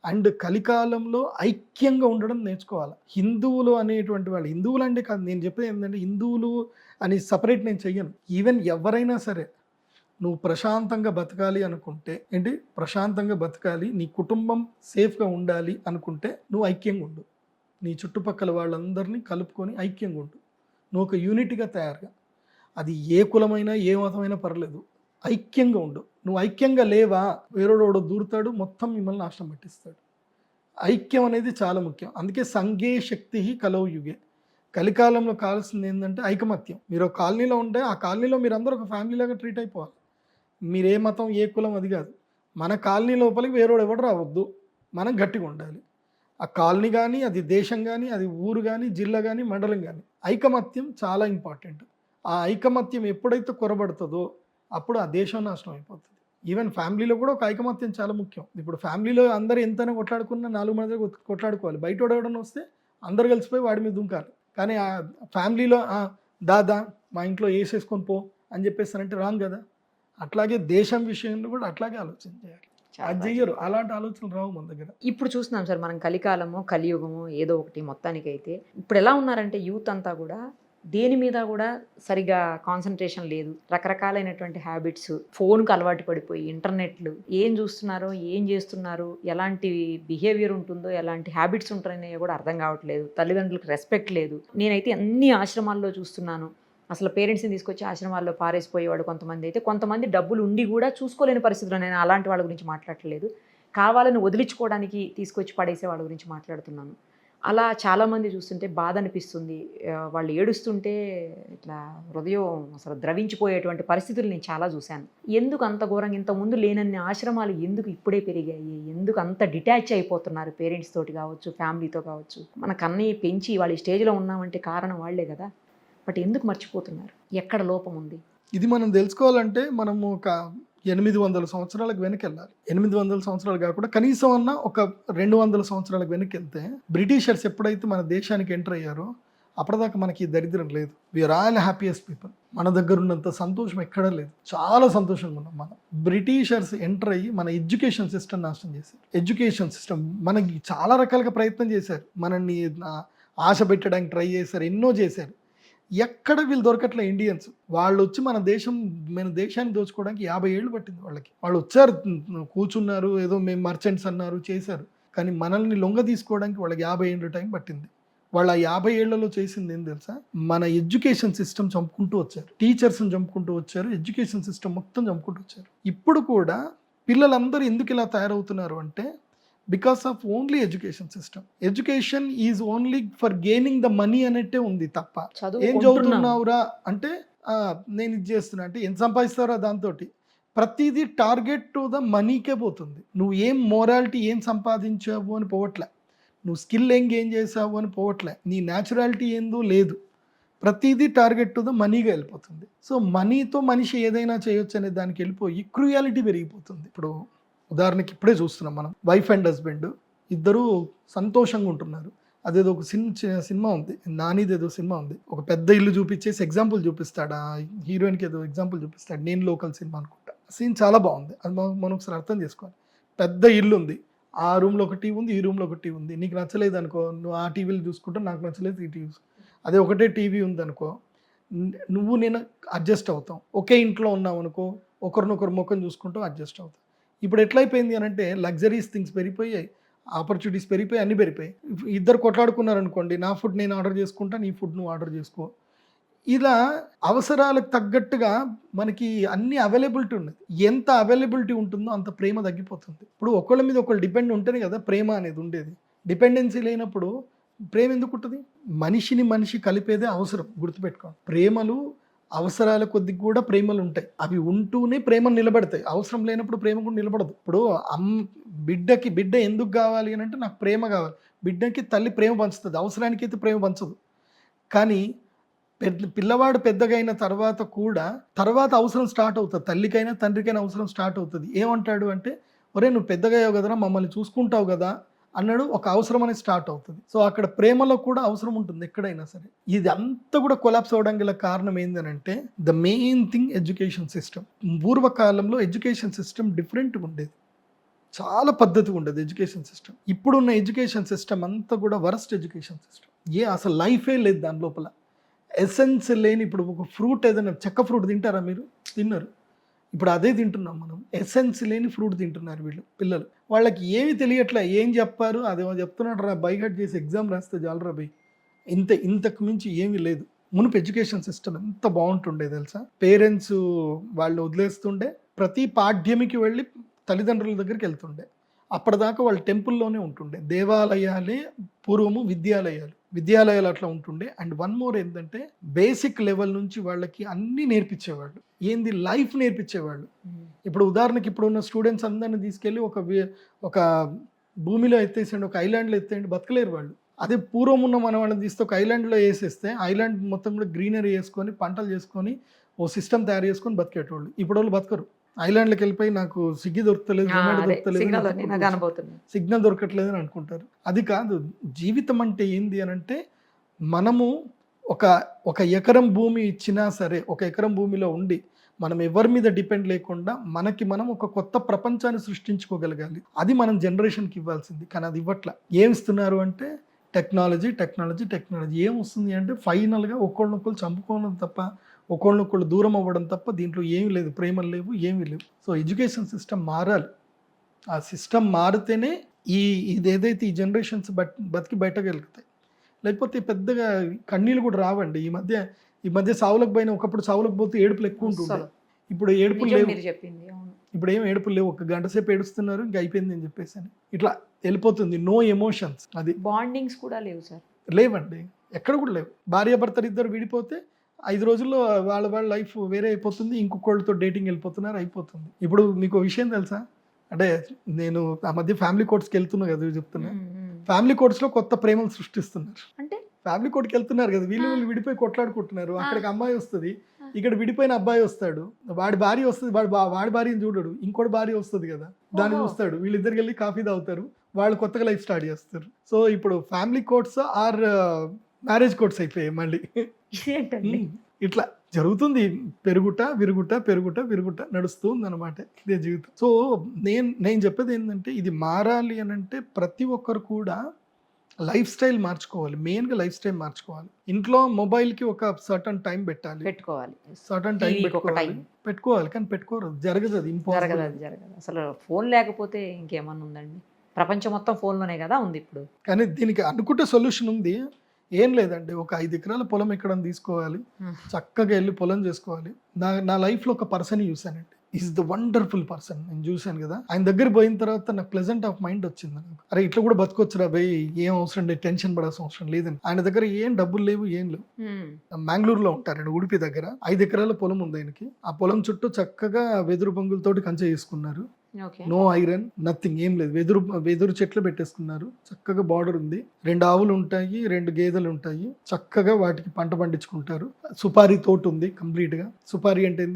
అండ్ కలికాలంలో ఐక్యంగా ఉండడం నేర్చుకోవాలి. హిందువులు అనేటువంటి వాళ్ళు, హిందువులు అంటే కాదు నేను చెప్పేది ఏంటంటే హిందువులు అని సపరేట్ నేను చెయ్యను. ఈవెన్ ఎవరైనా సరే నువ్వు ప్రశాంతంగా బతకాలి అనుకుంటే ఏంటి, ప్రశాంతంగా బతకాలి, నీ కుటుంబం సేఫ్గా ఉండాలి అనుకుంటే నువ్వు ఐక్యంగా ఉండు. నీ చుట్టుపక్కల వాళ్ళందరినీ కలుపుకొని ఐక్యంగా ఉండు. నువ్వు ఒక యూనిటీగా తయారుగా, అది ఏ కులమైనా ఏ మతమైనా పర్లేదు, ఐక్యంగా ఉండు. నువ్వు ఐక్యంగా లేవా వేరేడోడు దూరుతాడు, మొత్తం మిమ్మల్ని నాశనం పట్టిస్తాడు. ఐక్యం అనేది చాలా ముఖ్యం. అందుకే సంఘే శక్తి కలవు యుగే. కలికాలంలో కావాల్సింది ఏంటంటే ఐకమత్యం. మీరు ఒక కాలనీలో ఉంటే ఆ కాలనీలో మీరు అందరూ ఒక ఫ్యామిలీలాగా ట్రీట్ అయిపోవాలి. మీరు ఏ మతం ఏ కులం అది కాదు, మన కాలనీ లోపలికి వేరేవాడు ఎవడు రావద్దు, మనం గట్టిగా ఉండాలి. ఆ కాలనీ కానీ, అది దేశం కానీ, అది ఊరు కానీ, జిల్లా కానీ, మండలం కానీ, ఐకమత్యం చాలా ఇంపార్టెంట్. ఆ ఐకమత్యం ఎప్పుడైతే కొరబడుతుందో అప్పుడు ఆ దేశం నాశనం అయిపోతుంది. ఈవెన్ ఫ్యామిలీలో కూడా ఒక ఐకమత్యం చాలా ముఖ్యం. ఇప్పుడు ఫ్యామిలీలో అందరూ ఎంతైనా కొట్లాడుకున్నా 4 మంది కొట్లాడుకోవాలి. బయట ఎవడన్నా వస్తే అందరు కలిసిపోయి వాడి మీద దుంకాలి. కానీ ఆ ఫ్యామిలీలో దాదా మా ఇంట్లో వేసేసుకొని పో అని చెప్పేస్తానంటే రాంగ్ కదా. అట్లాగే దేశం విషయంలో కూడా అట్లాగే ఆలోచన చేయాలి. అది చెయ్యరు, అలాంటి ఆలోచనలు రావు మన దగ్గర. ఇప్పుడు చూస్తున్నాం సార్ మనం కలికాలమో కలియుగమో ఏదో ఒకటి మొత్తానికైతే ఇప్పుడు ఎలా ఉన్నారంటే యూత్ అంతా కూడా దేని మీద కూడా సరిగా కాన్సన్ట్రేషన్ లేదు. రకరకాలైనటువంటి హ్యాబిట్స్, ఫోన్కి అలవాటు పడిపోయి ఇంటర్నెట్లు ఏం చూస్తున్నారో ఏం చేస్తున్నారు, ఎలాంటి బిహేవియర్ ఉంటుందో ఎలాంటి హ్యాబిట్స్ ఉంటాయో కూడా అర్థం కావట్లేదు. తల్లిదండ్రులకు రెస్పెక్ట్ లేదు. నేనైతే అన్ని ఆశ్రమాల్లో చూస్తున్నాను, అసలు పేరెంట్స్ని తీసుకొచ్చి ఆశ్రమాల్లో పారేసిపోయేవాడు కొంతమంది. అయితే కొంతమంది డబ్బులు ఉండి కూడా చూసుకోలేని పరిస్థితుల్లో, నేను అలాంటి వాళ్ళ గురించి మాట్లాడట్లేదు, కావాలని వదిలించుకోవడానికి తీసుకొచ్చి పడేసే వాళ్ళ గురించి మాట్లాడుతున్నాను. అలా చాలామంది చూస్తుంటే బాధ అనిపిస్తుంది. వాళ్ళు ఏడుస్తుంటే ఇట్లా హృదయం అసలు ద్రవించిపోయేటువంటి పరిస్థితులు నేను చాలా చూశాను. ఎందుకు అంత ఘోరంగా, ఇంతకుముందు లేనన్ని ఆశ్రమాలు ఎందుకు ఇప్పుడే పెరిగాయి, ఎందుకు అంత డిటాచ్ అయిపోతున్నారు పేరెంట్స్ తోటి కావచ్చు, ఫ్యామిలీతో కావచ్చు. మన కన్నయ్య పెంచి వాళ్ళ స్టేజ్లో ఉన్నామంటే కారణం వాళ్లే కదా. బట్ ఎందుకు మర్చిపోతున్నారు, ఎక్కడ లోపం ఉంది? ఇది మనం తెలుసుకోవాలంటే మనము ఒక 800 సంవత్సరాలకు వెనక్కి వెళ్ళాలి. 800 సంవత్సరాలు కాకుండా కనీసం అన్న ఒక 200 సంవత్సరాలకు వెనక్కి వెళ్తే బ్రిటిషర్స్ ఎప్పుడైతే మన దేశానికి ఎంటర్ అయ్యారో అప్పటిదాకా మనకి దరిద్రం లేదు. We're all happiest people. మన దగ్గర ఉన్నంత సంతోషం ఎక్కడా లేదు, చాలా సంతోషంగా ఉన్నాం మనం. బ్రిటిషర్స్ ఎంటర్ అయ్యి మన ఎడ్యుకేషన్ సిస్టమ్ నాశనం చేశారు. ఎడ్యుకేషన్ సిస్టమ్ మనకి చాలా రకాలుగా ప్రయత్నం చేశారు, మనల్ని ఆశ పెట్టడానికి ట్రై చేశారు, ఎన్నో చేశారు. ఎక్కడ వీళ్ళు దొరకట్లే ఇండియన్స్. వాళ్ళు వచ్చి మన దేశాన్ని దోచుకోవడానికి 50 ఏళ్ళు పట్టింది వాళ్ళకి. వాళ్ళు వచ్చారు, కూర్చున్నారు, ఏదో మేము మర్చెంట్స్ అన్నారు, చేశారు. కానీ మనల్ని లొంగ తీసుకోవడానికి వాళ్ళకి 50 ఏళ్ళు టైం పట్టింది. వాళ్ళు ఆ 50 ఏళ్లలో చేసింది ఏం తెలుసా? మన ఎడ్యుకేషన్ సిస్టమ్ చంపుకుంటూ వచ్చారు, టీచర్స్ని చంపుకుంటూ వచ్చారు, ఎడ్యుకేషన్ సిస్టమ్ మొత్తం చంపుకుంటూ వచ్చారు. ఇప్పుడు కూడా పిల్లలందరూ ఎందుకు ఇలా తయారవుతున్నారు అంటే because of only education system. Education is only for gaining the money అనేట్టే ఉంది తప్ప ఏం చదువుతున్నావురా అంటే నేను ఇది చేస్తున్నా అంటే ఎంత సంపాదిస్తారా దాంతో. ప్రతిదీ టార్గెట్ టు ద మనీకే పోతుంది. నువ్వు ఏం మోరాలిటీ ఏం సంపాదించావు అని పోవట్లే, నువ్వు స్కిల్ ఏం గెయిన్ చేసావు అని పోవట్లే, నీ న్యాచురాలిటీ ఏందో లేదు, ప్రతిదీ టార్గెట్ టు ద మనీగా వెళ్ళిపోతుంది. సో మనీతో మనిషి ఏదైనా చేయొచ్చు అనే దానికి వెళ్ళిపోయి క్రూయాలిటీ పెరిగిపోతుంది. ఇప్పుడు ఉదాహరణకి ఇప్పుడే చూస్తున్నాం మనం, వైఫ్ అండ్ హస్బెండ్ ఇద్దరు సంతోషంగా ఉంటున్నారు. అదేదో ఒక సినిమా ఉంది, నానిది ఏదో సినిమా ఉంది, ఒక పెద్ద ఇల్లు చూపించేసి ఎగ్జాంపుల్ చూపిస్తాడు, ఆ హీరోయిన్కి ఏదో ఎగ్జాంపుల్ చూపిస్తాడు, నేను లోకల్ సినిమా అనుకుంటా. సీన్ చాలా బాగుంది, అది మనం ఒకసారి అర్థం చేసుకోవాలి. పెద్ద ఇల్లు ఉంది, ఆ రూమ్లో ఒక టీవీ ఉంది, ఈ రూమ్లో ఒక టీవీ ఉంది. నీకు నచ్చలేదు అనుకో, నువ్వు ఆ టీవీలు చూసుకుంటా, నాకు నచ్చలేదు ఈ టీవీ. అదే ఒకటే టీవీ ఉంది అనుకో, నువ్వు నేను అడ్జస్ట్ అవుతాం. ఒకే ఇంట్లో ఉన్నాం అనుకో, ఒకరినొకరు ముఖం చూసుకుంటూ అడ్జస్ట్ అవుతాం. ఇప్పుడు ఎట్లయిపోయింది అని అంటే లగ్జరీస్ థింగ్స్ పెరిగిపోయాయి, ఆపర్చునిటీస్ పెరిగిపోయి, అన్నీ పెరిగిపోయి. ఇద్దరు కొట్లాడుకున్నారనుకోండి, నా ఫుడ్ నేను ఆర్డర్ చేసుకుంటా, నీ ఫుడ్ నువ్వు ఆర్డర్ చేసుకో. ఇలా అవసరాలకు తగ్గట్టుగా మనకి అన్ని అవైలబిలిటీ ఉన్నది. ఎంత అవైలబిలిటీ ఉంటుందో అంత ప్రేమ తగ్గిపోతుంది. ఇప్పుడు ఒకళ్ళ మీద ఒకళ్ళు డిపెండ్ ఉంటేనే కదా ప్రేమ అనేది ఉండేది. డిపెండెన్సీ లేనప్పుడు ప్రేమ ఎందుకు ఉంటుంది? మనిషిని మనిషి కలిపేదే అవసరం, గుర్తుపెట్టుకోండి. ప్రేమలు అవసరాల కొద్ది కూడా ప్రేమలు ఉంటాయి, అవి ఉంటూనే ప్రేమను నిలబడతాయి. అవసరం లేనప్పుడు ప్రేమ కూడా నిలబడదు. ఇప్పుడు బిడ్డ ఎందుకు కావాలి అని అంటే నాకు ప్రేమ కావాలి. బిడ్డకి తల్లి ప్రేమ పంచుతుంది, అవసరానికి అయితే ప్రేమ పంచదు. కానీ పిల్లవాడు పెద్దగా అయిన తర్వాత కూడా అవసరం స్టార్ట్ అవుతుంది, తల్లికైనా తండ్రికైనా అవసరం స్టార్ట్ అవుతుంది. ఏమంటాడు అంటే, ఒరే నువ్వు పెద్దగా అయ్యావు కదరా, మమ్మల్ని చూసుకుంటావు కదా అన్నాడు, ఒక అవసరం అనేది స్టార్ట్ అవుతుంది. సో అక్కడ ప్రేమలో కూడా అవసరం ఉంటుంది ఎక్కడైనా సరే. ఇది అంతా కూడా కొలాప్స్ అవడానికి గల కారణం ఏంటంటే the main thing education system. పూర్వకాలంలో ఎడ్యుకేషన్ సిస్టమ్ డిఫరెంట్గా ఉండేది, చాలా పద్ధతిగా ఉండేది ఎడ్యుకేషన్ సిస్టమ్. ఇప్పుడున్న ఎడ్యుకేషన్ సిస్టమ్ అంతా కూడా వరస్ట్ ఎడ్యుకేషన్ సిస్టమ్. అసలు లైఫే లేదు దాని లోపల, ఎసెన్స్ లేని. ఇప్పుడు ఒక ఫ్రూట్ ఏదైనా, చెక్క ఫ్రూట్ తింటారా మీరు? తిన్నారు. ఇప్పుడు అదే తింటున్నాం మనం, ఎసెన్స్ లేని ఫ్రూట్ తింటున్నారు వీళ్ళు పిల్లలు. వాళ్ళకి ఏమి తెలియట్లే, ఏం చెప్పారు అదేమో చెప్తున్నాడు రా, బైహెడ్ చేసి ఎగ్జామ్ రాస్తే చాలరా బై, ఇంతకు మించి ఏమీ లేదు. మునుపు ఎడ్యుకేషన్ సిస్టమ్ ఎంత బాగుంటుండే తెలుసా? పేరెంట్స్ వాళ్ళు వదిలేస్తుండే, ప్రతి పాఠ్యమికి వెళ్ళి తల్లిదండ్రుల దగ్గరికి వెళ్తుండే. అప్పటిదాకా వాళ్ళు టెంపుల్లోనే ఉంటుండే. దేవాలయాలే పూర్వము విద్యాలయాలు అట్లా ఉంటుండే. అండ్ వన్ మోర్ ఏంటంటే బేసిక్ లెవెల్ నుంచి వాళ్ళకి అన్నీ నేర్పించేవాళ్ళు, ఏంది లైఫ్ నేర్పించేవాళ్ళు. ఇప్పుడు ఉదాహరణకి ఇప్పుడు ఉన్న స్టూడెంట్స్ అందరిని తీసుకెళ్ళి ఒక భూమిలో ఎత్తేసండి, ఒక ఐలాండ్లో ఎత్తేయండి, బతకలేరు వాళ్ళు. అదే పూర్వం ఉన్న మన వాళ్ళని తీస్తే ఒక ఐలాండ్లో వేసేస్తే ఐలాండ్ మొత్తం కూడా గ్రీనరీ వేసుకొని పంటలు చేసుకొని ఓ సిస్టమ్ తయారు చేసుకొని బతికేటోళ్ళు. ఇప్పుడు వాళ్ళు బతకరు. ఐలాండ్కి వెళ్ళిపోయి నాకు సిగ్గి దొరకలేదు, సిగ్నల్ దొరకట్లేదు అని అనుకుంటారు. అది కాదు జీవితం అంటే ఏంది అని అంటే, మనము ఒక ఎకరం భూమి ఇచ్చినా సరే, ఒక ఎకరం భూమిలో ఉండి మనం ఎవరి మీద డిపెండ్ లేకుండా మనకి మనం ఒక కొత్త ప్రపంచాన్ని సృష్టించుకోగలగాలి. అది మనం జనరేషన్కి ఇవ్వాల్సింది. కానీ అది ఇవ్వట్ల. ఏం ఇస్తున్నారు అంటే టెక్నాలజీ. ఏం వస్తుంది అంటే ఫైనల్గా ఒకళ్ళనొకళ్ళు చంపుకోవడం తప్ప, ఒకళ్ళనొకళ్ళు దూరం అవ్వడం తప్ప దీంట్లో ఏమీ లేదు, ప్రేమలు లేవు, ఏమీ లేవు. సో ఎడ్యుకేషన్ సిస్టమ్ మారాలి. ఆ సిస్టమ్ మారితేనే ఇది ఏదైతే ఈ జనరేషన్స్ బతికి బయటకెళ్తాయి. లేకపోతే పెద్దగా కన్నీళ్ళు కూడా రావండి. ఈ మధ్య సావులకు పోయిన, ఒకప్పుడు సావులకు పోతే ఏడుపులు ఎక్కువ ఉంటుండే, ఇప్పుడు ఏడుపులు లేవు. ఇప్పుడు ఏం ఏడుపులు లేవు, ఒక గంట సేపు ఏడుస్తున్నారు, ఇంకా అయిపోయింది అని చెప్పేసి అని ఇట్లా వెళ్ళిపోతుంది. No emotions. అది బాండింగ్స్ కూడా లేవు సార్, లేవండి, ఎక్కడ కూడా లేవు. భార్యాభర్తలు ఇద్దరు విడిపోతే 5 రోజుల్లో వాళ్ళ లైఫ్ వేరే అయిపోతుంది, ఇంకొకళ్ళతో డేటింగ్ వెళ్ళిపోతున్నారు, అయిపోతుంది. ఇప్పుడు మీకు విషయం తెలుసా అంటే, నేను ఆ మధ్య ఫ్యామిలీ కోర్ట్స్కి వెళ్తున్నా కదా, చెప్తున్నా ఫ్యామిలీ కోర్ట్స్లో కొత్త ప్రేమలు సృష్టిస్తున్నారు. అంటే ఫ్యామిలీ కోర్ట్కి వెళ్తున్నారు కదా, వీళ్ళు విడిపోయి కొట్లాడుకుంటున్నారు. అక్కడికి అమ్మాయి వస్తుంది, ఇక్కడ విడిపోయిన అబ్బాయి వస్తాడు, వాడి భార్య వస్తుంది, వాడి భార్యని చూడడు, ఇంకోటి భార్య వస్తుంది కదా, దాన్ని చూస్తాడు. వీళ్ళిద్దరికి వెళ్ళి కాఫీ తాగుతారు, వాళ్ళు కొత్తగా లైఫ్ స్టార్ట్ చేస్తారు. సో ఇప్పుడు family courts or marriage courts అయిపోయాయి మళ్ళీ. ఇట్లా జరుగుతుంది, పెరుగుట నడుస్తూ ఉందన్నమాట, ఇదే జీవితం. సో నేను చెప్పేది ఏంటంటే, ఇది మారాలి అని అంటే ప్రతి ఒక్కరు కూడా లైఫ్ స్టైల్ మార్చుకోవాలి, మెయిన్గా లైఫ్ స్టైల్ మార్చుకోవాలి. ఇంట్లో మొబైల్కి ఒక సర్టన్ టైం పెట్టాలి, పెట్టుకోవాలి, సర్టన్ టైం TV కి ఒక పెట్టుకోవాలి. కానీ పెట్టుకోరు, జరగదు, అది జరగదు, అది జరగదు. అసలు ఫోన్ లేకపోతే ఇంకేమన్నా ఉందండి? ప్రపంచం మొత్తం ఫోన్లోనే కదా ఉంది ఇప్పుడు. కానీ దీనికి అనుకుంటే సొల్యూషన్ ఉంది. ఏం లేదండి, ఒక 5 ఎకరాల పొలం ఎక్కడ తీసుకోవాలి, చక్కగా వెళ్ళి పొలం చేసుకోవాలి. నా లైఫ్లో ఒక పర్సన్ చూశానండి, ఈజ్ ద వండర్ఫుల్ పర్సన్. నేను చూశాను కదా, ఆయన దగ్గర పోయిన తర్వాత నాకు ప్లెజెంట్ ఆఫ్ మైండ్ వచ్చింది. నాకు అరే ఇట్లా కూడా బతకొచ్చురా భయ్, ఏం అవసరం లేదు, టెన్షన్ పడాల్సిన అవసరం లేదని. ఆయన దగ్గర ఏం డబ్బులు లేవు, ఏం లేవు. మ్యాంగ్లూరులో ఉంటారండి, ఉడిపి దగ్గర. 5 ఎకరాల పొలం ఉంది ఆయనకి. ఆ పొలం చుట్టూ చక్కగా వెదురు బొంగులతోటి కంచె చేసుకున్నారు. నో ఐరన్, నథింగ్, ఏం లేదు. వెదురు చెట్లు పెట్టేసుకున్నారు. చక్కగా బార్డర్ ఉంది. 2 ఆవులు ఉంటాయి, 2 గేదెలు ఉంటాయి. చక్కగా వాటికి పంట పండించుకుంటారు. సుపారీ తోట ఉంది కంప్లీట్ గా. సుపారీ అంటే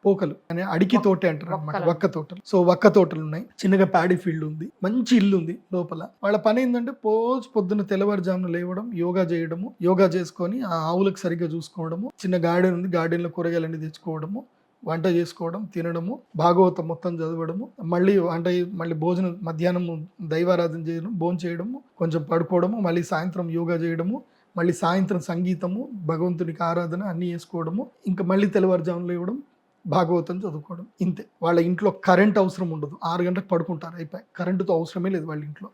పోకలు అనే అడికి తోట అంటారు అన్నమాట, వక్క తోటలు. సో వక్క తోటలు ఉన్నాయి. చిన్నగా ప్యాడీ ఫీల్డ్ ఉంది, మంచి ఇల్లు ఉంది లోపల. వాళ్ళ పని ఏంటంటే పొద్దున్న తెల్లవారుజామున లేవడం, యోగా చేయడము, యోగా చేసుకొని ఆ ఆవులకు సరిగ్గా చూసుకోవడము, చిన్న గార్డెన్ ఉంది, గార్డెన్ లో కూరగాయలన్నీ తెచ్చుకోవడము, వంట చేసుకోవడం, తినడము, భాగవతం మొత్తం చదవడము, మళ్ళీ భోజనం, మధ్యాహ్నం దైవారాధన చేయడం, భోజనం చేయడము, కొంచెం పడుకోవడము, మళ్ళీ సాయంత్రం యోగా చేయడము, మళ్ళీ సాయంత్రం సంగీతము, భగవంతునికి ఆరాధన అన్నీ చేసుకోవడము, ఇంకా మళ్ళీ తెల్లవారుజామున లేవడం, భాగవతం చదువుకోవడం. ఇంతే. వాళ్ళ ఇంట్లో కరెంట్ అవసరం ఉండదు. 6 గంటలకు పడుకుంటారు, అయిపోయి. కరెంటుతో అవసరమే లేదు వాళ్ళ ఇంట్లో.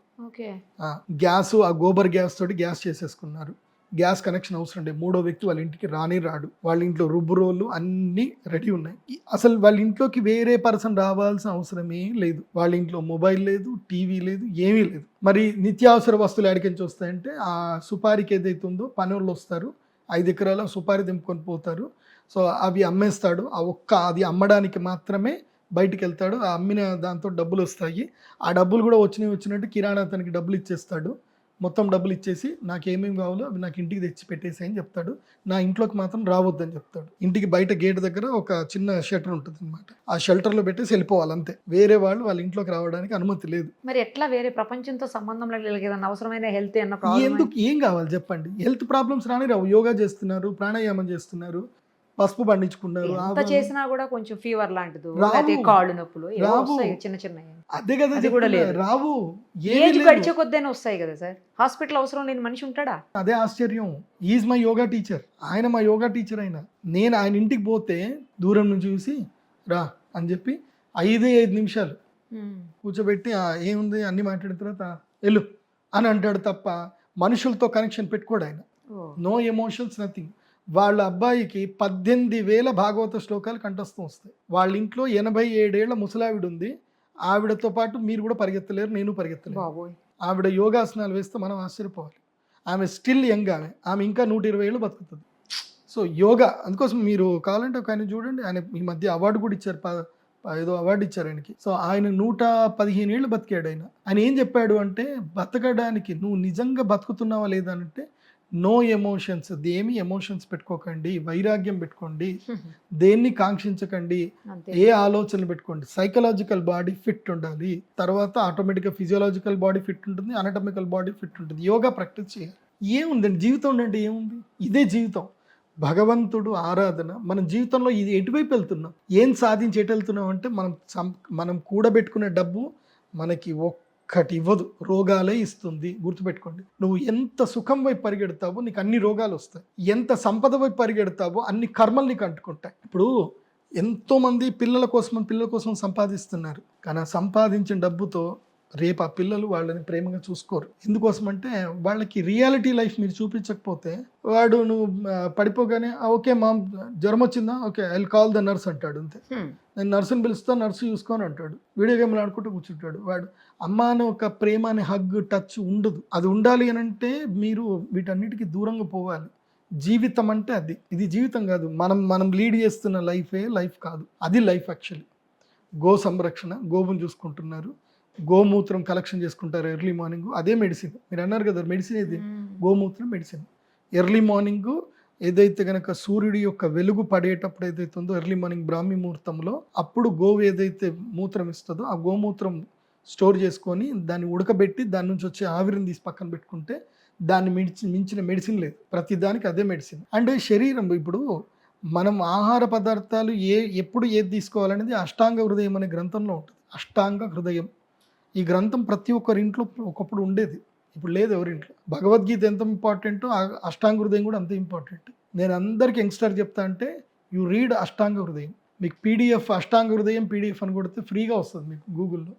గ్యాస్, ఆ గోబర్ గ్యాస్ తోటి గ్యాస్ చేసేసుకున్నారు. గ్యాస్ కనెక్షన్ అవసరం లేదు. 3వ వ్యక్తి వాళ్ళ ఇంటికి రాడు. వాళ్ళ ఇంట్లో రుబ్బురోళ్ళు అన్నీ రెడీ ఉన్నాయి. అసలు వాళ్ళ ఇంట్లోకి వేరే పర్సన్ రావాల్సిన అవసరమే లేదు. వాళ్ళ ఇంట్లో మొబైల్ లేదు, టీవీ లేదు, ఏమీ లేదు. మరి నిత్యావసర వస్తువులు ఎక్కడికి వస్తాయంటే ఆ సుపారికి ఏదైతే ఉందో పనులు వస్తారు, 5 ఎకరాల సుపారి దింపుకొని పోతారు. సో అవి అమ్మేస్తాడు. అది అమ్మడానికి మాత్రమే బయటికి వెళ్తాడు. ఆ అమ్మిన దాంతో డబ్బులు వస్తాయి. ఆ డబ్బులు కూడా వచ్చినట్టు కిరాణా అతనికి డబ్బులు ఇచ్చేస్తాడు. మొత్తం డబ్బులు ఇచ్చేసి నాకు ఏమేమి కావాలో అవి నాకు ఇంటికి తెచ్చి పెట్టేసాయని చెప్తాడు. నా ఇంట్లోకి మాత్రం రావద్దని చెప్తాడు. ఇంటికి బయట గేట్ దగ్గర ఒక చిన్న షెల్టర్ ఉంటుంది అనమాట. ఆ షెల్టర్లో పెట్టేసి వెళ్ళిపోవాలి అంతే. వేరే వాళ్ళు వాళ్ళ ఇంట్లోకి రావడానికి అనుమతి లేదు. మరి ఎట్లా వేరే ప్రపంచంతో సంబంధం ఏదైనా అవసరమైన హెల్త్ ఎందుకు, ఏం కావాలి చెప్పండి? హెల్త్ ప్రాబ్లమ్స్ రావు. యోగా చేస్తున్నారు, ప్రాణాయామం చేస్తున్నారు, పసుపు పండించుకున్నారు. చేసినా కూడా కొంచెం ఫీవర్ లాంటిది, కాళ్ళు నొప్పులు చిన్న చిన్న, అదే కదా కూడా రావు. ఏజ్ గడిచే కొద్దైనా వస్తాయి కదా సార్. హాస్పిటల్ అవసరం లేని మనిషి ఉంటాడా? అదే ఆశ్చర్యం. Is my yoga teacher. ఆయన మా యోగా టీచర్. నేను ఆయన ఇంటికి పోతే దూరం నుంచి చూసి రా అని చెప్పి 5 నిమిషాలు కూర్చోబెట్టి ఏముంది అన్ని మాట్లాడిన తర్వాత వెళ్ళు అని అంటాడు తప్ప మనుషులతో కనెక్షన్ పెట్టుకోడు ఆయన. No emotions, nothing. వాళ్ళ అబ్బాయికి 18,000 భాగవత శ్లోకాలు కంఠస్థం వస్తాయి. వాళ్ళ ఇంట్లో 87 ఏళ్ల ముసలావిడ ఉంది. ఆవిడతో పాటు మీరు కూడా పరిగెత్తలేరు, నేను పరిగెత్తలేరు. ఆవిడ యోగాసనాలు వేస్తే మనం ఆశ్చర్యపోవాలి. ఆమె స్టిల్ యంగ్. ఆమె ఇంకా 120 ఏళ్ళు బతుకుతుంది. సో యోగా, అందుకోసం మీరు కావాలంటే ఒక ఆయన చూడండి, ఆయన ఈ మధ్య అవార్డు కూడా ఇచ్చారు, ఏదో అవార్డు ఇచ్చారు ఆయనకి. సో ఆయన 115 ఏళ్ళు బతికాడు. ఆయన ఏం చెప్పాడు అంటే, బతకడానికి నువ్వు నిజంగా బతుకుతున్నావా లేదా అంటే నో ఎమోషన్స్. దేమి ఎమోషన్స్ పెట్టుకోకండి, వైరాగ్యం పెట్టుకోండి, దేన్ని కాంక్షించకండి, ఏ ఆలోచనలు పెట్టుకోండి. సైకలాజికల్ బాడీ ఫిట్ ఉండాలి, తర్వాత ఆటోమేటిక్గా ఫిజియోలాజికల్ బాడీ ఫిట్ ఉంటుంది, అనటమికల్ బాడీ ఫిట్ ఉంటుంది. యోగా ప్రాక్టీస్ చేయాలి. ఏముందండి జీవితం అంటే, ఏముంది? ఇదే జీవితం. భగవంతుడు ఆరాధన. మన జీవితంలో ఇది ఎటువైపు వెళ్తున్నాం, ఏం సాధించి ఎటు వెళ్తున్నాం అంటే మనం కూడబెట్టుకునే డబ్బు మనకి ఒక్కటి ఇవ్వదు, రోగాలే ఇస్తుంది. గుర్తుపెట్టుకోండి. నువ్వు ఎంత సుఖం వైపు పరిగెడతావో నీకు అన్ని రోగాలు వస్తాయి. ఎంత సంపద వైపు పరిగెడతావో అన్ని కర్మలు నీకు అంటుకుంటాయి. ఇప్పుడు ఎంతోమంది పిల్లల కోసం సంపాదిస్తున్నారు. కానీ ఆ సంపాదించిన డబ్బుతో రేపు ఆ పిల్లలు వాళ్ళని ప్రేమగా చూసుకోరు. ఎందుకోసం అంటే వాళ్ళకి రియాలిటీ లైఫ్ మీరు చూపించకపోతే, వాడు నువ్వు పడిపోగానే ఓకే మామ్ జ్వరం వచ్చిందా, okay I will call the nurse అంటాడు. అంతే. నేను నర్సుని పిలుస్తా, నర్సు చూసుకొని అంటాడు. వీడియో గేమ్లు ఆడుకుంటూ కూర్చుంటాడు. వాడు అమ్మ అని ఒక ప్రేమ అని హగ్ టచ్ ఉండదు. అది ఉండాలి అని అంటే మీరు వీటన్నిటికీ దూరంగా పోవాలి. జీవితం అంటే అది. ఇది జీవితం కాదు. మనం లీడ్ చేస్తున్న లైఫ్ కాదు, అది లైఫ్ యాక్చువల్లీ. గో సంరక్షణ, గోవును చూసుకుంటున్నారు, గోమూత్రం కలెక్షన్ చేసుకుంటారు ఎర్లీ మార్నింగ్. అదే మెడిసిన్. మీరు అన్నారు కదా మెడిసిన్ ఏది, గోమూత్రం మెడిసిన్. ఎర్లీ మార్నింగ్ ఏదైతే గనక సూర్యుడి యొక్క వెలుగు పడేటప్పుడు ఏదైతే ఉందో ఎర్లీ మార్నింగ్ బ్రాహ్మీ ముహూర్తంలో, అప్పుడు గోవు ఏదైతే మూత్రం ఇస్తుందో ఆ గోమూత్రం స్టోర్ చేసుకొని దాన్ని ఉడకబెట్టి దాని నుంచి వచ్చే ఆవిరిని తీసి పక్కన పెట్టుకుంటే దాన్ని మించిన మెడిసిన్ లేదు. ప్రతిదానికి అదే మెడిసిన్. అంటే శరీరం ఇప్పుడు మనం ఆహార పదార్థాలు ఎప్పుడు ఏది తీసుకోవాలనేది అష్టాంగ హృదయం అనే గ్రంథంలో ఉంటుంది. అష్టాంగ హృదయం. ఈ గ్రంథం ప్రతి ఒక్కరి ఇంట్లో ఒకప్పుడు ఉండేది. ఇప్పుడు లేదు ఎవరింట్లో. భగవద్గీత ఎంత ఇంపార్టెంటో అష్టాంగ హృదయం కూడా అంత ఇంపార్టెంట్. నేను అందరికి యంగ్స్టర్ చెప్తా అంటే యూ రీడ్ అష్టాంగ హృదయం. మీకు పీడిఎఫ్ అష్టాంగ హృదయం పీడిఎఫ్ అని కొడితే ఫ్రీగా వస్తుంది మీకు గూగుల్లో.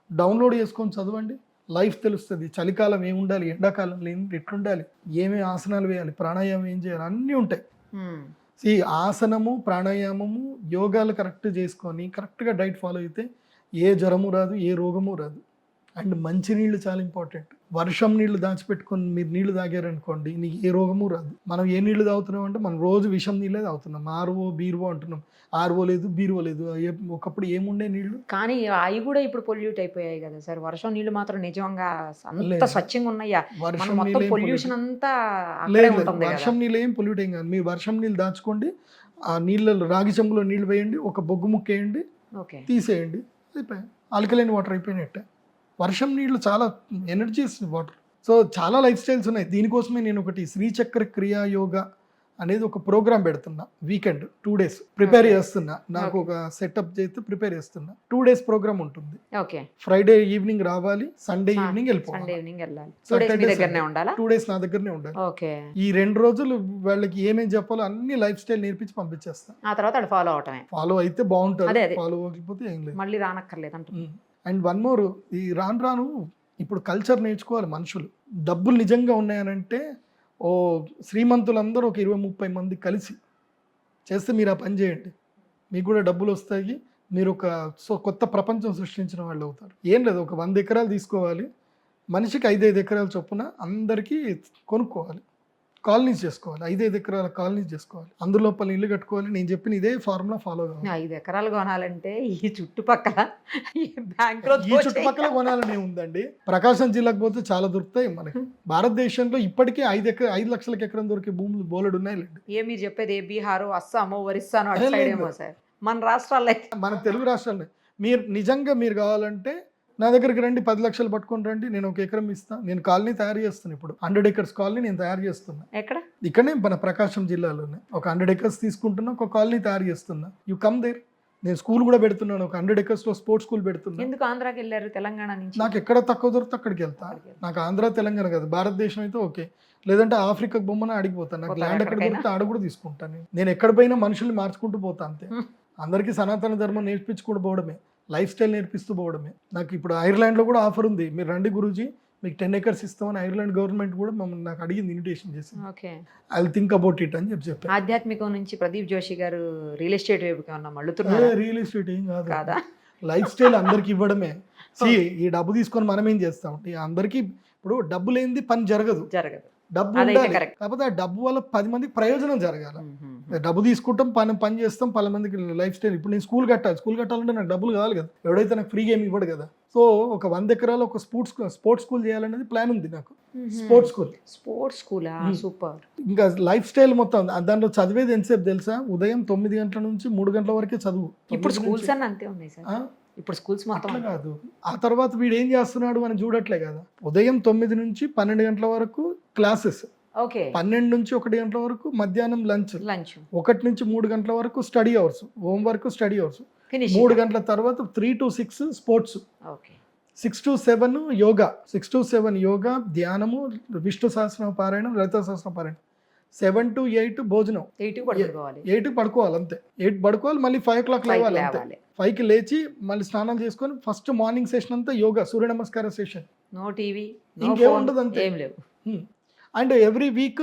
డౌన్లోడ్ చేసుకొని చదవండి, లైఫ్ తెలుస్తుంది. చలికాలం ఏమి ఉండాలి, ఎండాకాలంలో ఎట్లుండాలి, ఏమేమి ఆసనాలు వేయాలి, ప్రాణాయామం ఏం చేయాలి, అన్నీ ఉంటాయి. ఈ ఆసనము ప్రాణాయామము యోగాలు కరెక్ట్ చేసుకొని కరెక్ట్గా డైట్ ఫాలో అయితే ఏ జ్వరము రాదు, ఏ రోగము రాదు. అండ్ మంచి నీళ్ళు చాలా ఇంపార్టెంట్. వర్షం నీళ్ళు దాచిపెట్టుకొని మీరు నీళ్ళు తాగారనుకోండి నీకు ఏ రోగము రాదు. మనం ఏ నీళ్ళు తాగుతున్నాం అంటే మనం రోజు విషం నీళ్ళే తాగుతున్నాం. ఆర్వో బీరువో అంటున్నాం. ఆర్వో లేదు, బీరువో లేదు. ఒకప్పుడు ఏముండే నీళ్ళు, కానీ అవి కూడా ఇప్పుడు పొల్యూట్ అయిపోయాయి కదా సార్. వర్షం నీళ్ళు మాత్రం నిజంగా అంత స్వచ్ఛంగా ఉన్నాయా? వర్షం మొత్తం నీళ్ళు పొల్యూషన్ అంతా లేదు. వర్షం నీళ్ళు ఏం పొల్యూట్ ఏం కాదు. మీరు వర్షం నీళ్ళు దాచుకోండి, ఆ నీళ్ళలో రాగి చెంబులో నీళ్ళు వేయండి, ఒక బొగ్గు ముక్క వేయండి, తీసేయండి, అయిపోయాయి. ఆల్కలైన్ వాటర్ అయిపోయినట్టే. వర్షం నీళ్ళు చాలా ఎనర్జీ ఇస్తుంది వాటర్. సో చాలా లైఫ్ స్టైల్స్ ఉన్నాయి. దీనికోసమే నేను ఒకటి శ్రీచక్ర క్రియా యోగా అనేది ఒక ప్రోగ్రామ్ పెడుతున్నా. వీకెండ్ 2 days ప్రిపేర్ చేస్తున్నా. నాకు ఒక సెటప్ చేస్తే ప్రిపేర్ చేస్తున్నా. 2 days ప్రోగ్రామ్ ఉంటుంది. ఫ్రైడే ఈవినింగ్ రావాలి, సండే ఈవినింగ్ వెళ్ళిపోవాలి. 2 days నా దగ్గరనే ఉండాలి. ఈ 2 రోజులు వాళ్ళకి ఏమేమి చెప్పాలో అన్ని లైఫ్ స్టైల్ నేర్పించి పంపించేస్తాను. ఆ తర్వాత ఫాలో అవటమే. ఫాలో అయితే బాగుంటుంది, ఫాలో అవ్వకపోతే ఏం లేదు, మళ్ళీ రానక్కర్లేదు అంట. అండ్ వన్ మోర్, ఈ రాను ఇప్పుడు కల్చర్ నేర్చుకోవాలి మనుషులు. డబ్బులు నిజంగా ఉన్నాయనంటే ఓ శ్రీమంతులందరూ ఒక 20-30 మంది కలిసి చేస్తే మీరు ఆ పని చేయండి, మీకు కూడా డబ్బులు వస్తాయి. మీరు ఒక కొత్త ప్రపంచం సృష్టించిన వాళ్ళు అవుతారు. ఏం లేదు, ఒక 100 ఎకరాలు తీసుకోవాలి, మనిషికి 5-5 ఎకరాల చొప్పున అందరికీ కొనుక్కోవాలి, కాలనీస్ చేసుకోవాలి, 5-5 ఎకరాల కాలనీస్ చేసుకోవాలి, అందులోపల ఇల్లు కట్టుకోవాలి. నేను చెప్పిన ఇదే ఫార్ములా ఫాలో కావాలి. 5 ఎకరాలు కొనాలంటే ఈ చుట్టుపక్కల కొనాలని ఉందండి. ప్రకాశం జిల్లాకు పోతే చాలా దొరుకుతాయి మనకి. భారతదేశంలో ఇప్పటికే 5 లక్షల ఎకరం దొరికే భూములు బోలెడు ఉన్నాయి. మీరు చెప్పేది బీహారు, అస్సాము, ఒరిస్సాను సార్. మన రాష్ట్రాల్లో, మన తెలుగు రాష్ట్రాల్లో మీరు నిజంగా మీరు కావాలంటే నా దగ్గరికి రండి, 10 లక్షలు పట్టుకొని రండి, నేను 1 ఎకరం ఇస్తాను. నేను కాలనీ తయారు చేస్తాను. ఇప్పుడు 100 acres కాలనీ నేను తయారు చేస్తున్నా. ఇక్కడనే మన ప్రకాశం జిల్లాలోనే ఒక 100 acres తీసుకుంటున్నా, ఒక కాలనీ తయారు చేస్తున్నా. You come there. నేను స్కూల్ కూడా పెడుతున్నాను, ఒక 100 acres లో స్పోర్ట్స్ స్కూల్ పెడుతున్నా. ఎందుకు ఆంధ్రాకి వెళ్ళారు? తెలంగాణ నుంచి నాకు ఎక్కడ తక్కువ దొరికితే అక్కడికి వెళ్తా. నాకు ఆంధ్ర తెలంగాణ కదా, భారతదేశం అయితే ఓకే. లేదంటే ఆఫ్రికా బొమ్మన అడిగిపోతాను. నాకు ల్యాండ్ ఎక్కడ దొరికితే ఆడ కూడా తీసుకుంటాను. నేను ఎక్కడ పోయినా మనుషుల్ని మార్చుకుంటూ పోతా అంతే. అందరికీ సనాతన ధర్మం నేర్పించుకుంటూ పోవడమే, లైఫ్ స్టైల్ నేర్పిస్తూ పోవడమే. నాకు ఇప్పుడు ఐర్లాండ్లో కూడా ఆఫర్ ఉంది, మీరు రండి గురూజీ మీకు 10 acres ఇస్తామని ఐర్లాండ్ గవర్నమెంట్ కూడా మమ్మల్ని నాకు అడిగింది, ఇన్విటేషన్ చేసి. I will think about it అని చెప్పి. ఆధ్యాత్మికం నుంచి ప్రదీప్ జోషి గారు రియల్ ఎస్టేట్ వైపుకి ఏమన్నా మళ్ళుతున్నారు? రియల్ ఎస్టేట్ ఏం కాదు, లైఫ్ స్టైల్ అందరికి ఇవ్వడమే. ఈ డబ్బు తీసుకొని మనం ఏం చేస్తాం? అందరికీ ఇప్పుడు డబ్బు లేనిది పని జరగదు. డబ్బు ఉండాలి, కాకపోతే ఆ డబ్బు వల్ల 10 మందికి ప్రయోజనం జరగాలి. డబ్బు తీసుకుంటాం, పని చేస్తాం, 10 మందికి లైఫ్ స్టైల్. ఇప్పుడు నేను స్కూల్ కట్టాలంటే నాకు డబ్బులు కావాలి కదా, ఎవడైతే నాకు ఫ్రీగా ఏమి ఇవ్వడు కదా. సో ఒక 100 ఎకరాలు ఒక స్పోర్ట్స్ స్కూల్ చేయాలనేది ప్లాన్ ఉంది నాకు. Sports school super. ఇంకా లైఫ్ స్టైల్ మొత్తం దాంట్లో చదివేది ఎంతసేపు తెలుసా? ఉదయం 9 గంటల నుంచి 3 గంటల వరకే చదువు. ఇప్పుడు స్కూల్స్ అన్నీ అంతే ఉన్నాయి సార్. ఇప్పుడు స్కూల్స్ మొత్తం కాదు. ఆ తర్వాత వీడు ఏం చేస్తున్నాడు అని చూడట్లే కదా. ఉదయం 9 నుంచి 12 గంటల వరకు క్లాసెస్, 12 నుంచి 1 గంటల వరకు మధ్యాహ్నం లంచ్, 1 నుంచి 3 గంటల వరకు study hours, homework, study hours. 3 గంటల తర్వాత 3 to 6 sports, 6 to 7 yoga, 6 to 7 yoga, ధ్యానము, విష్ణు సహస్రనామ పారాయణం, లలిత సహస్రనామ పారాయణం. 7 to 8 భోజనం. 8 పడుకోవాలి అంతే. 8 పడుకోవాలి, మళ్ళీ 5 o'clock లేవాలి అంతే. 5కి లేచి మళ్ళీ స్నానం చేసుకొని ఫస్ట్ మార్నింగ్ సెషన్ అంతా యోగా, సూర్య నమస్కార సెషన్. నో టీవీ, ఇంకేముండదు అంతే. And every week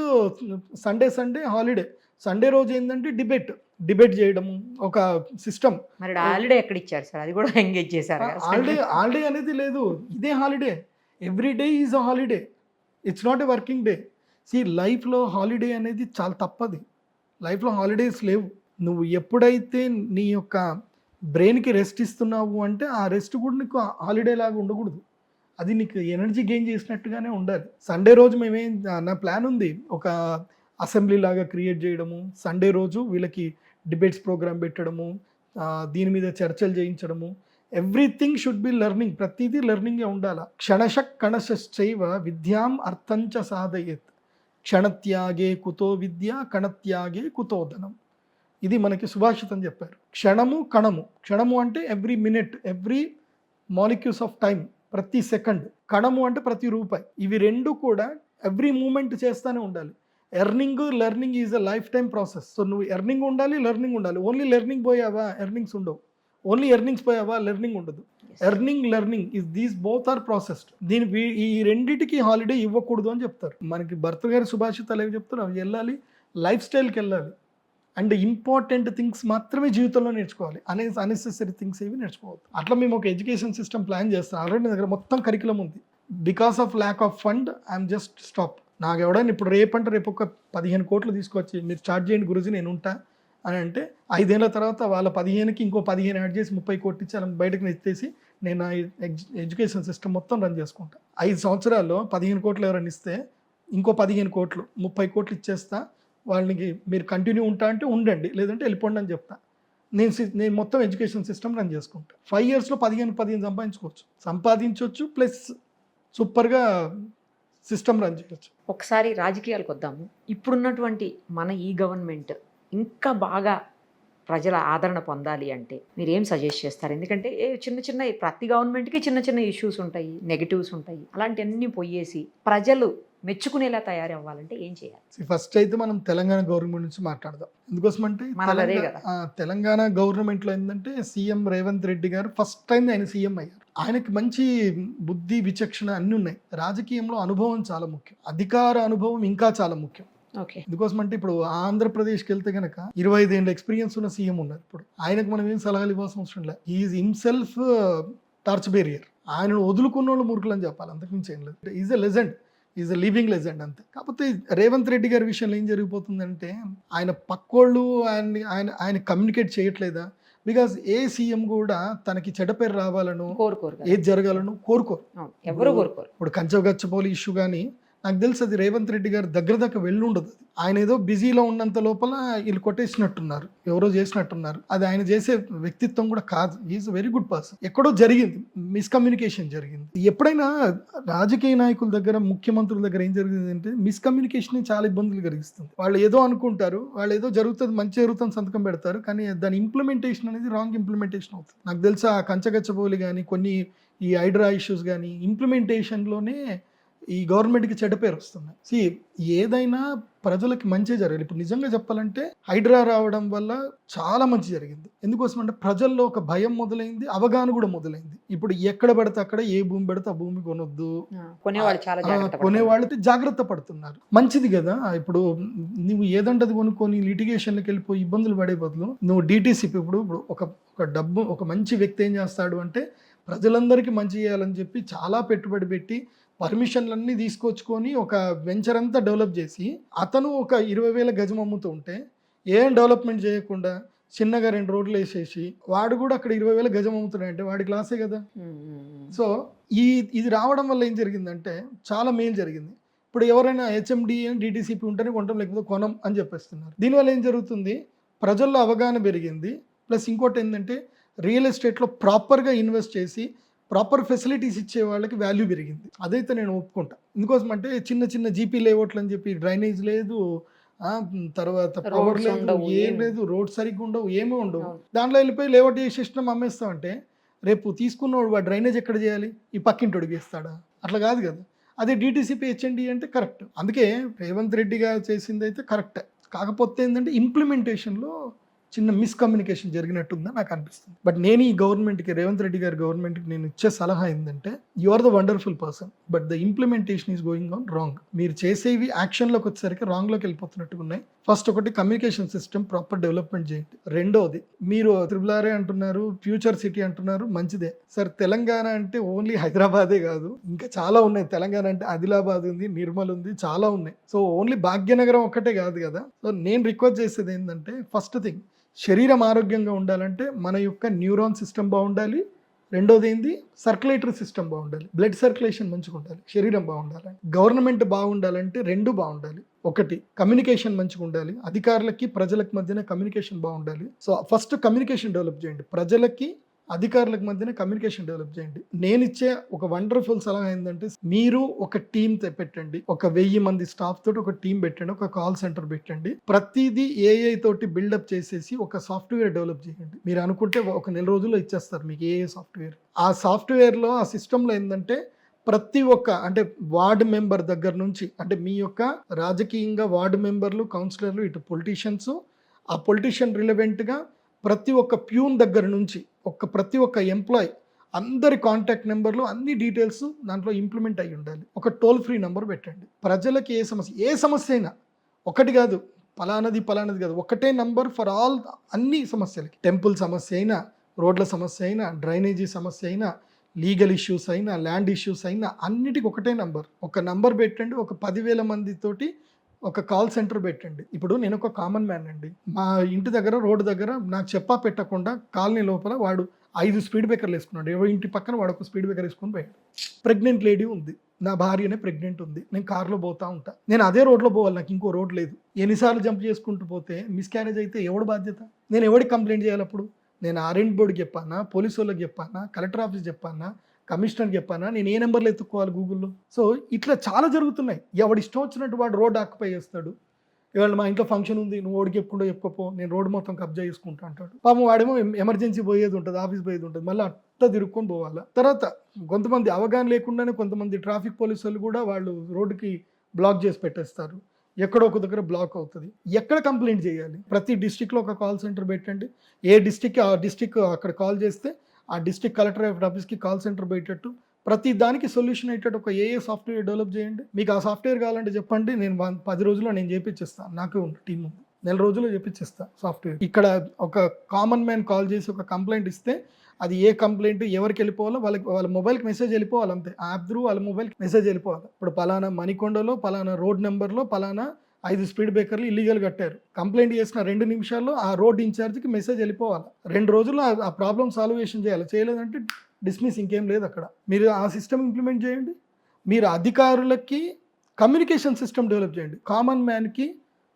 Sunday holiday. Sunday రోజు ఏంటంటే డిబేట్ చేయడము, ఒక సిస్టమ్. మరి హాలిడే ఎక్కడ ఇచ్చారు సార్? అది కూడా ఎంగేజ్ చేశారు. హాలిడే అనేది లేదు, ఇదే holiday. Every day is a holiday, it's not a working day. లైఫ్లో హాలిడే అనేది చాలా తప్పది. లైఫ్లో హాలిడేస్ లేవు. నువ్వు ఎప్పుడైతే నీ యొక్క బ్రెయిన్కి రెస్ట్ ఇస్తున్నావు అంటే ఆ రెస్ట్ కూడా నీకు హాలిడే లాగా ఉండకూడదు, అది నీకు ఎనర్జీ గెయిన్ చేసినట్టుగానే ఉండాలి. సండే రోజు నా ప్లాన్ ఉంది, ఒక అసెంబ్లీ లాగా క్రియేట్ చేయడము. సండే రోజు వీళ్ళకి డిబేట్స్ ప్రోగ్రామ్ పెట్టడము, దీని మీద చర్చలు చేయించడము. ఎవ్రీథింగ్ షుడ్ బి లెర్నింగ్, ప్రతిదీ లెర్నింగే ఉండాలి. క్షణశక్ కణశ్చైవ విద్యాం అర్థంచ సాధయేత్, క్షణత్యాగే కుతో విద్య, కణత్యాగే కుతో ధనం. ఇది మనకి సుభాషితం చెప్పారు. క్షణము కణము. క్షణము అంటే every minute, every molecules of time. ప్రతి సెకండ్, కణము అంటే ప్రతి రూపాయి. ఇవి రెండు కూడా ఎవ్రీ మూమెంట్ చేస్తూనే ఉండాలి. Learning is a lifetime process. So నువ్వు ఎర్నింగ్ ఉండాలి, లెర్నింగ్ ఉండాలి. ఓన్లీ లెర్నింగ్ పోయావా ఎర్నింగ్స్ ఉండవు, ఓన్లీ ఎర్నింగ్స్ పోయావా లెర్నింగ్ ఉండదు. Learning is these both are processed. ఈ రెండిటికి హాలిడే ఇవ్వకూడదు అని చెప్తారు. మనకి భర్త గారి సుభాషితాలు ఏవి చెప్తారు, అవి వెళ్ళాలి, లైఫ్ స్టైల్కి వెళ్ళాలి, అండ్ ఇంపార్టెంట్ థింగ్స్ మాత్రమే జీవితంలో నేర్చుకోవాలి, అన్నెసెసరీ థింగ్స్ ఏవి నేర్చుకోవద్దు. అట్లా మేము ఒక ఎడ్యుకేషన్ సిస్టమ్ ప్లాన్ చేస్తాం. ఆల్రెడీ నా దగ్గర మొత్తం కరికులం ఉంది. Because of lack of fund I'm just stop. నాకు ఎవడైనా ఇప్పుడు రేపు ఒక 15 కోట్లు తీసుకొచ్చి మీరు స్టార్ట్ చేయండి గురుజీ నేను ఉంటా అని అంటే 5 ఏళ్ల తర్వాత వాళ్ళ 15కి ఇంకో 15 యాడ్ చేసి 30 కోట్లు ఇచ్చి అలా బయటకు ఎత్తేసి నేను ఎడ్యుకేషన్ సిస్టమ్ మొత్తం రన్ చేసుకుంటా. 5 సంవత్సరాల్లో 15 కోట్లు ఎవరైనా ఇస్తే ఇంకో 15 కోట్లు 30 కోట్లు ఇచ్చేస్తా. వాళ్ళకి మీరు కంటిన్యూ ఉంటా అంటే ఉండండి, లేదంటే వెళ్ళిపోండి అని చెప్తా. నేను మొత్తం ఎడ్యుకేషన్ సిస్టమ్ రన్ చేసుకుంటా. 5 ఇయర్స్లో 15 సంపాదించవచ్చు ప్లస్ సూపర్గా సిస్టమ్ రన్ చేయొచ్చు. ఒకసారి రాజకీయాలకు వద్దాము. ఇప్పుడున్నటువంటి మన ఈ గవర్నమెంట్ ఇంకా బాగా ప్రజల ఆదరణ పొందాలి అంటే మీరు ఏం సజెస్ట్ చేస్తారు? ఎందుకంటే చిన్న ప్రతి గవర్నమెంట్కి చిన్న ఇష్యూస్ ఉంటాయి, నెగిటివ్స్ ఉంటాయి. అలాంటివన్నీ పోయేసి ప్రజలు మెచ్చుకునేలా తయారవ్వాలంటే ఏం చేయాలి? ఫస్ట్ అయితే మనం తెలంగాణ గవర్నమెంట్ నుంచి మాట్లాడదాం. ఎందుకోసం అంటే తెలంగాణ గవర్నమెంట్లో ఏంటంటే సీఎం రేవంత్ రెడ్డి గారు ఫస్ట్ టైం ఆయన సీఎం అయ్యారు. ఆయనకి మంచి బుద్ధి విచక్షణ అన్నీ ఉన్నాయి. రాజకీయంలో అనుభవం చాలా ముఖ్యం, అధికార అనుభవం ఇంకా చాలా ముఖ్యం. ఎందుకోసం అంటే ఇప్పుడు ఆంధ్రప్రదేశ్కి వెళ్తే కనుక 25 ఏళ్ళ ఎక్స్పీరియన్స్ ఉన్న సీఎం ఉన్నారు. ఇప్పుడు ఆయనకు మనం ఏం సలహాలు ఇవ్వాల్సిన అవసరం లేదు. Is himself torch barrier. ఆయనను వదులుకున్న వాళ్ళు మూర్ఖులు అని చెప్పాలి, అంతకుమించి ఏం లేదు. Is a legend, is a living legend అంతే. కాకపోతే రేవంత్ రెడ్డి గారి విషయంలో ఏం జరిగిపోతుందంటే ఆయన పక్కోళ్ళు ఆయన కమ్యూనికేట్ చేయట్లేదా? బికాజ్ ఏ సీఎం కూడా తనకి చెడ్డ పేరు రావాలను ఏది జరగాలను కోరుకోరు. ఇప్పుడు కంచగచ్చపోలి ఇష్యూ కానీ నాకు తెలుసు అది రేవంత్ రెడ్డి గారు దగ్గర వెళ్ళి ఉండదు. ఆయన ఏదో బిజీలో ఉన్నంత లోపల వీళ్ళు కొట్టేసినట్టున్నారు, ఎవరో చేసినట్టున్నారు. అది ఆయన చేసే వ్యక్తిత్వం కూడా కాదు. Is very good person. ఎక్కడో జరిగింది, మిస్కమ్యూనికేషన్ జరిగింది. ఎప్పుడైనా రాజకీయ నాయకుల దగ్గర, ముఖ్యమంత్రుల దగ్గర ఏం జరిగింది అంటే మిస్కమ్యూనికేషన్ చాలా ఇబ్బందులు కలిగిస్తుంది. వాళ్ళు ఏదో అనుకుంటారు, వాళ్ళు ఏదో జరుగుతుంది, మంచి జరుగుతుంది సంతకం పెడతారు, కానీ దాని ఇంప్లిమెంటేషన్ అనేది రాంగ్ ఇంప్లిమెంటేషన్ అవుతుంది. నాకు తెలుసు ఆ కంచగచ్చబోలి కానీ కొన్ని ఈ హైడ్రా ఇష్యూస్ కానీ ఇంప్లిమెంటేషన్లోనే ఈ గవర్నమెంట్కి చెడ్డ పేరు వస్తున్నాయి. ఏదైనా ప్రజలకి మంచి జరగాలి. ఇప్పుడు నిజంగా చెప్పాలంటే హైడ్రా రావడం వల్ల చాలా మంచి జరిగింది. ఎందుకోసం అంటే ప్రజల్లో ఒక భయం మొదలైంది, అవగాహన కూడా మొదలైంది. ఇప్పుడు ఎక్కడ పడితే అక్కడ ఏ భూమి పెడితే ఆ భూమి కొనొద్దు, కొనేవాళ్ళు జాగ్రత్త పడుతున్నారు. మంచిది కదా. ఇప్పుడు నువ్వు ఏదంటది కొనుక్కొని లిటిగేషన్లకు వెళ్ళిపోయి ఇబ్బందులు పడే బదులు నువ్వు డిటిసిపి ఇప్పుడు ఒక మంచి వ్యక్తి ఏం చేస్తాడు అంటే ప్రజలందరికీ మంచి చేయాలని చెప్పి చాలా పెట్టుబడి పెట్టి పర్మిషన్లన్నీ తీసుకొచ్చుకొని ఒక వెంచర్ అంతా డెవలప్ చేసి అతను ఒక 20,000 గజం అమ్ముతూ ఉంటే ఏం డెవలప్మెంట్ చేయకుండా చిన్నగా 2 రోడ్లు వేసేసి వాడు కూడా అక్కడ 20,000 గజం అమ్ముతున్నాడంటే వాడి క్లాసే కదా. సో ఇది రావడం వల్ల ఏం జరిగిందంటే చాలా మేలు జరిగింది. ఇప్పుడు ఎవరైనా హెచ్ఎండి డిటిసిపి ఉంటేనే కొంటాం, లేకపోతే కొనం అని చెప్పేస్తున్నారు. దీనివల్ల ఏం జరుగుతుంది, ప్రజల్లో అవగాహన పెరిగింది. ప్లస్ ఇంకోటి ఏంటంటే రియల్ ఎస్టేట్లో ప్రాపర్గా ఇన్వెస్ట్ చేసి ప్రాపర్ ఫెసిలిటీస్ ఇచ్చే వాళ్ళకి వాల్యూ పెరిగింది. అదైతే నేను ఒప్పుకుంటా. ఎందుకోసం అంటే చిన్న జీపీ లేఅవుట్లు అని చెప్పి డ్రైనేజ్ లేదు, తర్వాత పవర్ లేదు, ఏం లేదు, రోడ్ సరిగ్గా ఉండవు, ఏమీ ఉండవు. దాంట్లో వెళ్ళిపోయి లేఅవుట్ చేసేసినాం అమ్మేస్తామంటే రేపు తీసుకున్నవాడు వాడు డ్రైనేజ్ ఎక్కడ చేయాలి, ఈ పక్కింటోడికి వేస్తాడా? అట్లా కాదు కదా. అదే డిటిసిపి హెచ్ఎండి అంటే కరెక్ట్. అందుకే రేవంత్ రెడ్డి గారు చేసింది అయితే కరెక్టే. కాకపోతే ఏంటంటే ఇంప్లిమెంటేషన్లో చిన్న మిస్కమ్యూనికేషన్ జరిగినట్టుందని నాకు అనిపిస్తుంది. బట్ నేను ఈ గవర్నమెంట్కి, రేవంత్ రెడ్డి గారి గవర్నమెంట్కి నేను ఇచ్చే సలహా ఏంటంటే you are the wonderful person, but the implementation is going on wrong. మీరు చేసేవి యాక్షన్లోకి వచ్చేసరికి రాంగ్లోకి వెళ్ళిపోతున్నట్టుగా ఉన్నాయి. ఫస్ట్ ఒకటి కమ్యూనికేషన్ సిస్టమ్ ప్రాపర్ డెవలప్మెంట్ చేయండి. రెండోది మీరు RRR అంటున్నారు, ఫ్యూచర్ సిటీ అంటున్నారు, మంచిదే సార్. తెలంగాణ అంటే ఓన్లీ హైదరాబాదే కాదు, ఇంకా చాలా ఉన్నాయి. తెలంగాణ అంటే ఆదిలాబాద్ ఉంది, నిర్మల్ ఉంది, చాలా ఉన్నాయి. సో ఓన్లీ భాగ్యనగరం ఒక్కటే కాదు కదా. సో నేను రిక్వెస్ట్ చేసేది ఏంటంటే ఫస్ట్ థింగ్ శరీరం ఆరోగ్యంగా ఉండాలంటే మన యొక్క న్యూరాన్ సిస్టమ్ బాగుండాలి. రెండోది ఏంది, సర్క్యులేటరీ సిస్టమ్ బాగుండాలి, బ్లడ్ సర్క్యులేషన్ మంచిగా ఉండాలి, శరీరం బాగుండాలి. గవర్నమెంట్ బాగుండాలంటే 2 బాగుండాలి. ఒకటి కమ్యూనికేషన్ మంచిగా ఉండాలి, అధికారులకి ప్రజలకు మధ్యన కమ్యూనికేషన్ బాగుండాలి. సో ఫస్ట్ కమ్యూనికేషన్ డెవలప్ చేయండి. ప్రజలకి అధికారులకు మధ్యన కమ్యూనికేషన్ డెవలప్ చేయండి. నేను ఇచ్చే ఒక వండర్ఫుల్ సలహా ఏంటంటే, మీరు ఒక టీమ్ పెట్టండి, ఒక 1000 మంది స్టాఫ్ తోటి ఒక టీం పెట్టండి, ఒక కాల్ సెంటర్ పెట్టండి, ప్రతిదీ ఏఐ తోటి బిల్డప్ చేసేసి ఒక సాఫ్ట్వేర్ డెవలప్ చేయండి. మీరు అనుకుంటే ఒక నెల రోజుల్లో ఇచ్చేస్తారు మీకు ఏఐ సాఫ్ట్వేర్. ఆ సాఫ్ట్వేర్లో ఆ సిస్టంలో ఏంటంటే ప్రతి ఒక్క అంటే వార్డు మెంబర్ దగ్గర నుంచి, అంటే మీ యొక్క రాజకీయంగా వార్డు మెంబర్లు, కౌన్సిలర్లు, ఇటు పొలిటీషియన్స్, ఆ పొలిటీషియన్ రిలవెంట్గా ప్రతి ఒక్క ప్యూన్ దగ్గర నుంచి ప్రతి ఒక్క ఎంప్లాయ్ అందరి కాంటాక్ట్ నెంబర్లు అన్ని డీటెయిల్స్ దాంట్లో ఇంప్లిమెంట్ అయ్యి ఉండాలి. ఒక టోల్ ఫ్రీ నెంబర్ పెట్టండి. ప్రజలకి ఏ సమస్య అయినా, ఒకటి కాదు పలానది కాదు, ఒకటే నంబర్ ఫర్ ఆల్, అన్ని సమస్యలకి, టెంపుల్ సమస్య అయినా, రోడ్ల సమస్య అయినా, డ్రైనేజీ సమస్య అయినా, లీగల్ ఇష్యూస్ అయినా, ల్యాండ్ ఇష్యూస్ అయినా, అన్నిటికీ ఒకటే నంబర్. ఒక నంబర్ పెట్టండి. ఒక 10,000 మందితోటి ఒక కాల్ సెంటర్ పెట్టండి. ఇప్పుడు నేను ఒక కామన్ మ్యాన్ అండి. మా ఇంటి దగ్గర రోడ్డు దగ్గర నాకు చెప్పా పెట్టకుండా కాలనీ లోపల వాడు 5 స్పీడ్ బ్రేకర్లు వేసుకున్నాడు. ఎవరి ఇంటి పక్కన వాడు ఒక స్పీడ్ బ్రేకర్ వేసుకొని పోయాడు. ప్రెగ్నెంట్ లేడీ ఉంది, నా భార్యనే ప్రెగ్నెంట్ ఉంది, నేను కార్లో పోతా ఉంటా, నేను అదే రోడ్లో పోవాలి, నాకు ఇంకో రోడ్ లేదు. ఎన్నిసార్లు జంప్ చేసుకుంటూ పోతే మిస్క్యారేజ్ అయితే ఎవడు బాధ్యత? నేను ఎవరికి కంప్లైంట్ చేయాలి అప్పుడు? నేను ఆర్ఎండ్ బోర్డుకి చెప్పానా, పోలీసు వాళ్ళకి చెప్పానా, కలెక్టర్ ఆఫీస్ చెప్పానా, కమిషనర్కి చెప్పానా? నేను ఏ నెంబర్లు ఎత్తుక్కోవాలి గూగుల్లో? సో ఇట్లా చాలా జరుగుతున్నాయి. ఎవడు ఇష్టం వచ్చినట్టు వాడు రోడ్ ఆక్యుపై చేస్తాడు. ఇవాళ మా ఇంట్లో ఫంక్షన్ ఉంది, నువ్వు ఓడికి ఎప్పుడో చెప్పుకోపో, నేను రోడ్డు మొత్తం కబ్జా చేసుకుంటా అంటాడు. పాపం వాడేమో ఎమర్జెన్సీ పోయేది ఉంటుంది, ఆఫీస్ పోయేది ఉంటుంది, మళ్ళీ అట్లా తిరుక్కొని పోవాలా. తర్వాత కొంతమంది అవగాహన లేకుండానే కొంతమంది ట్రాఫిక్ పోలీసు వాళ్ళు కూడా వాళ్ళు రోడ్డుకి బ్లాక్ చేసి పెట్టేస్తారు. ఎక్కడో ఒక దగ్గర బ్లాక్ అవుతుంది. ఎక్కడ కంప్లైంట్ చేయాలి? ప్రతి డిస్టిక్లో ఒక కాల్ సెంటర్ పెట్టండి. ఏ డిస్టిక్ ఆ డిస్టిక్ అక్కడ కాల్ చేస్తే ఆ డిస్టిక్ కలెక్టర్ ఆఫీస్కి కాల్ సెంటర్ పెట్టేట్టు, ప్రతి దానికి సొల్యూషన్ అయ్యేటట్టు ఒక ఏఏ సాఫ్ట్వేర్ డెవలప్ చేయండి. మీకు ఆ సాఫ్ట్వేర్ కావాలంటే చెప్పండి, నేను 10 రోజుల్లో నేను చేపించేస్తాను. నాకు టీం ఉంది, నెల రోజుల్లో చేపించేస్తాను సాఫ్ట్వేర్. ఇక్కడ ఒక కామన్ మ్యాన్ కాల్ చేసి ఒక కంప్లైంట్ ఇస్తే అది ఏ కంప్లైంట్ ఎవరికి వెళ్ళిపోవాలో వాళ్ళ మొబైల్కి మెసేజ్ వెళ్ళిపోవాలి అంతే. యాప్ త్రూ వాళ్ళ మొబైల్కి మెసేజ్ వెళ్ళిపోవాలి. ఇప్పుడు పలానా మణికొండలో పలానా రోడ్ నెంబర్లో పలానా 5 స్పీడ్ బ్రేకర్లు ఇల్లీగల్ కట్టారు, కంప్లైంట్ చేసిన 2 నిమిషాల్లో ఆ రోడ్ ఇన్ఛార్జ్కి మెసేజ్ వెళ్ళిపోవాలి. 2 రోజుల్లో ఆ ప్రాబ్లం సాల్వేషన్ చేయాలి. చేయలేదంటే డిస్మిస్, ఇంకేం లేదు అక్కడ. మీరు ఆ సిస్టమ్ ఇంప్లిమెంట్ చేయండి. మీరు అధికారులకి కమ్యూనికేషన్ సిస్టమ్ డెవలప్ చేయండి. కామన్ మ్యాన్కి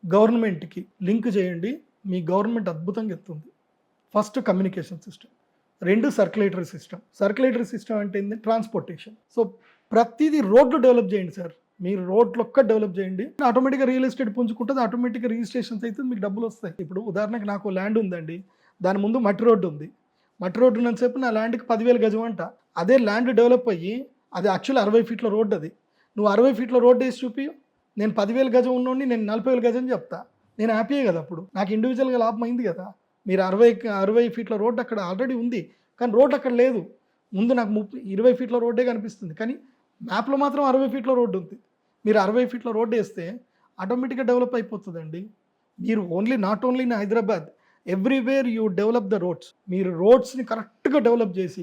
గవర్నమెంట్కి లింక్ చేయండి. మీ గవర్నమెంట్ అద్భుతంగా ఎత్తుంది. First communication system, 2 circulatory system. Circulatory system అంటే ఏంటి? ట్రాన్స్పోర్టేషన్. సో ప్రతిదీ రోడ్లు డెవలప్ చేయండి సార్. మీరు రోడ్లు ఒక్క డెవలప్ చేయండి, ఆటోమేటిక్గా రియల్ ఎస్టేట్ పుంజుకుంటుంది, ఆటోమేటిక్గా రిజిస్ట్రేషన్స్ అయితే మీకు డబ్బులు వస్తాయి. ఇప్పుడు ఉదాహరణకు నాకు ల్యాండ్ ఉందండి, దాని ముందు మట్టి రోడ్డు ఉంది. మట్టి రోడ్డు ఉన్నంతసేపు నా ల్యాండ్కి 10,000 గజం అంట. అదే ల్యాండ్ డెవలప్ అయ్యి అది యాక్చువల్లీ 60 ఫీట్ల రోడ్డు, అది నువ్వు 60 ఫీట్ల రోడ్డు వేసి చూపి, నేను 10,000 గజం ఉన్నోడిని నేను 40,000 గజం చెప్తా, నేను హ్యాపీయే కదా. అప్పుడు నాకు ఇండివిజువల్గా లాభం అయింది కదా. మీరు 60 ఫీట్ల రోడ్డు అక్కడ ఆల్రెడీ ఉంది, కానీ రోడ్డు అక్కడ లేదు. ముందు నాకు 20 ఫీట్ల రోడ్డే కనిపిస్తుంది, కానీ మ్యాప్లో మాత్రం 60 ఫీట్ల రోడ్డు ఉంది. మీరు 60 ఫీట్ల రోడ్డు వేస్తే ఆటోమేటిక్గా డెవలప్ అయిపోతుందండి. మీరు not only in Hyderabad, everywhere you develop the roads. మీరు రోడ్స్ని కరెక్ట్గా డెవలప్ చేసి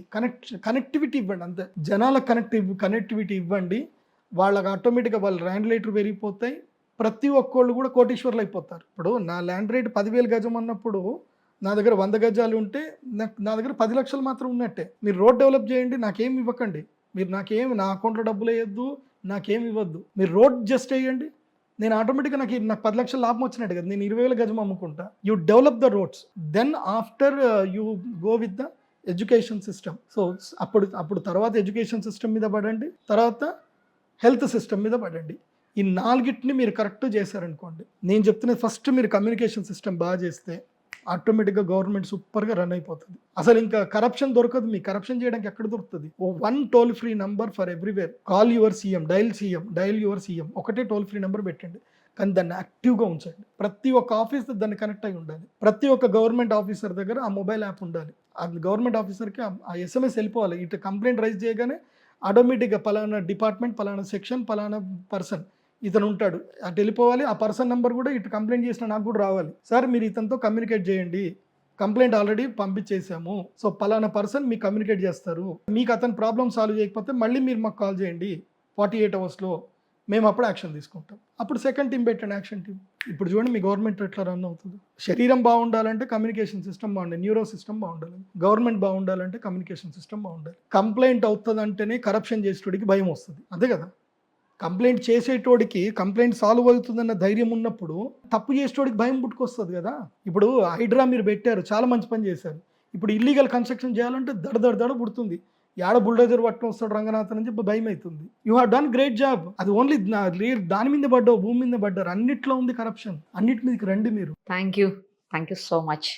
కనెక్టివిటీ ఇవ్వండి అంతే. జనాలకు కనెక్టివిటీ ఇవ్వండి. వాళ్ళకి ఆటోమేటిక్గా వాళ్ళ ల్యాండ్ రేట్లు పెరిగిపోతాయి. ప్రతి ఒక్కళ్ళు కూడా కోటీశ్వర్లు అయిపోతారు. ఇప్పుడు నా ల్యాండ్ రేట్ 10,000 గజం అన్నప్పుడు నా దగ్గర 100 గజాలు ఉంటే నా దగ్గర 10 లక్షలు మాత్రం ఉన్నట్టే. మీరు రోడ్ డెవలప్ చేయండి, నాకేమి ఇవ్వకండి. మీరు నా అకౌంట్లో డబ్బులు వేయద్దు, నాకేమి ఇవ్వద్దు. మీరు రోడ్ జస్ట్ వేయండి, నేను ఆటోమేటిక్గా నాకు 10 లక్షల లాభం వచ్చినట్టు కదా. నేను 20,000 గజం అమ్ముకుంటా. You develop the roads, then after you go with the education system. So అప్పుడు తర్వాత ఎడ్యుకేషన్ సిస్టమ్ మీద పడండి, తర్వాత హెల్త్ సిస్టమ్ మీద పడండి. ఈ 4టిని మీరు కరెక్ట్ చేశారనుకోండి, నేను చెప్తున్నది ఫస్ట్ మీరు కమ్యూనికేషన్ సిస్టమ్ బాగా చేస్తే ఆటోమేటిక్గా గవర్నమెంట్ సూపర్గా రన్ అయిపోతుంది. అసలు ఇంకా కరప్షన్ దొరకదు. మీ కరప్షన్ చేయడానికి ఎక్కడ దొరుకుతుంది? 1 toll free number for everywhere. Call your CM, dial your CM. ఒకటే టోల్ ఫ్రీ నెంబర్ పెట్టండి, కానీ దాన్ని యాక్టివ్గా ఉంచండి. ప్రతి ఒక్క ఆఫీస్ దాన్ని కనెక్ట్ అయి ఉండాలి. ప్రతి ఒక్క గవర్నమెంట్ ఆఫీసర్ దగ్గర ఆ మొబైల్ యాప్ ఉండాలి. ఆ గవర్నమెంట్ ఆఫీసర్కి ఆ SMS వెళ్ళిపోవాలి. ఇటు కంప్లైంట్ రైజ్ చేయగానే ఆటోమేటిక్గా పలానా డిపార్ట్మెంట్, పలానా సెక్షన్, పలానా పర్సన్ ఇతను ఉంటాడు, అటు వెళ్ళిపోవాలి. ఆ పర్సన్ నెంబర్ కూడా ఇటు కంప్లైంట్ చేసిన నాకు కూడా రావాలి. సార్ మీరు ఇతనితో కమ్యూనికేట్ చేయండి, కంప్లైంట్ ఆల్రెడీ పంపించేసాము, సో పలానా పర్సన్ మీకు కమ్యూనికేట్ చేస్తారు. మీకు అతని ప్రాబ్లమ్ సాల్వ్ చేయకపోతే మళ్ళీ మీరు మాకు కాల్ చేయండి 48 అవర్స్లో, మేము అప్పుడు యాక్షన్ తీసుకుంటాం. అప్పుడు సెకండ్ టీం పెట్టండి, యాక్షన్ టీం. ఇప్పుడు చూడండి మీ గవర్నమెంట్ ఎట్లా రన్ అవుతుంది. శరీరం బాగుండాలంటే కమ్యూనికేషన్ సిస్టమ్ బాగుండాలి, న్యూరో సిస్టమ్ బాగుండాలి. గవర్నమెంట్ బాగుండాలంటే కమ్యూనికేషన్ సిస్టమ్ బాగుండాలి. కంప్లైంట్ అవుతుంది అంటేనే కరప్షన్ చేసేటోడికి భయం వస్తుంది, అంతే కదా. కంప్లైంట్ చేసేటోడికి కంప్లైంట్ సాల్వ్ అవుతుందన్న ధైర్యం ఉన్నప్పుడు తప్పు చేసేటోడికి భయం పుట్టుకొస్తుంది కదా. ఇప్పుడు హైడ్రా మీరు పెట్టారు, చాలా మంచి పని చేశారు. ఇప్పుడు ఇల్లీగల్ కన్స్ట్రక్షన్ చేయాలంటే దడ పుడుతుంది. యాడ బుల్డోజర్ పట్టుకొని వస్తాడు రంగనాథన్ అని చెప్పి భయం అవుతుంది. You have done great job. అది ఓన్లీ దాని మీద పడ్డావు, భూమి మీద పడ్డారు, అన్నిట్లో ఉంది కరప్షన్. అన్నిటి మీదకి రండి మీరు. Thank you so much.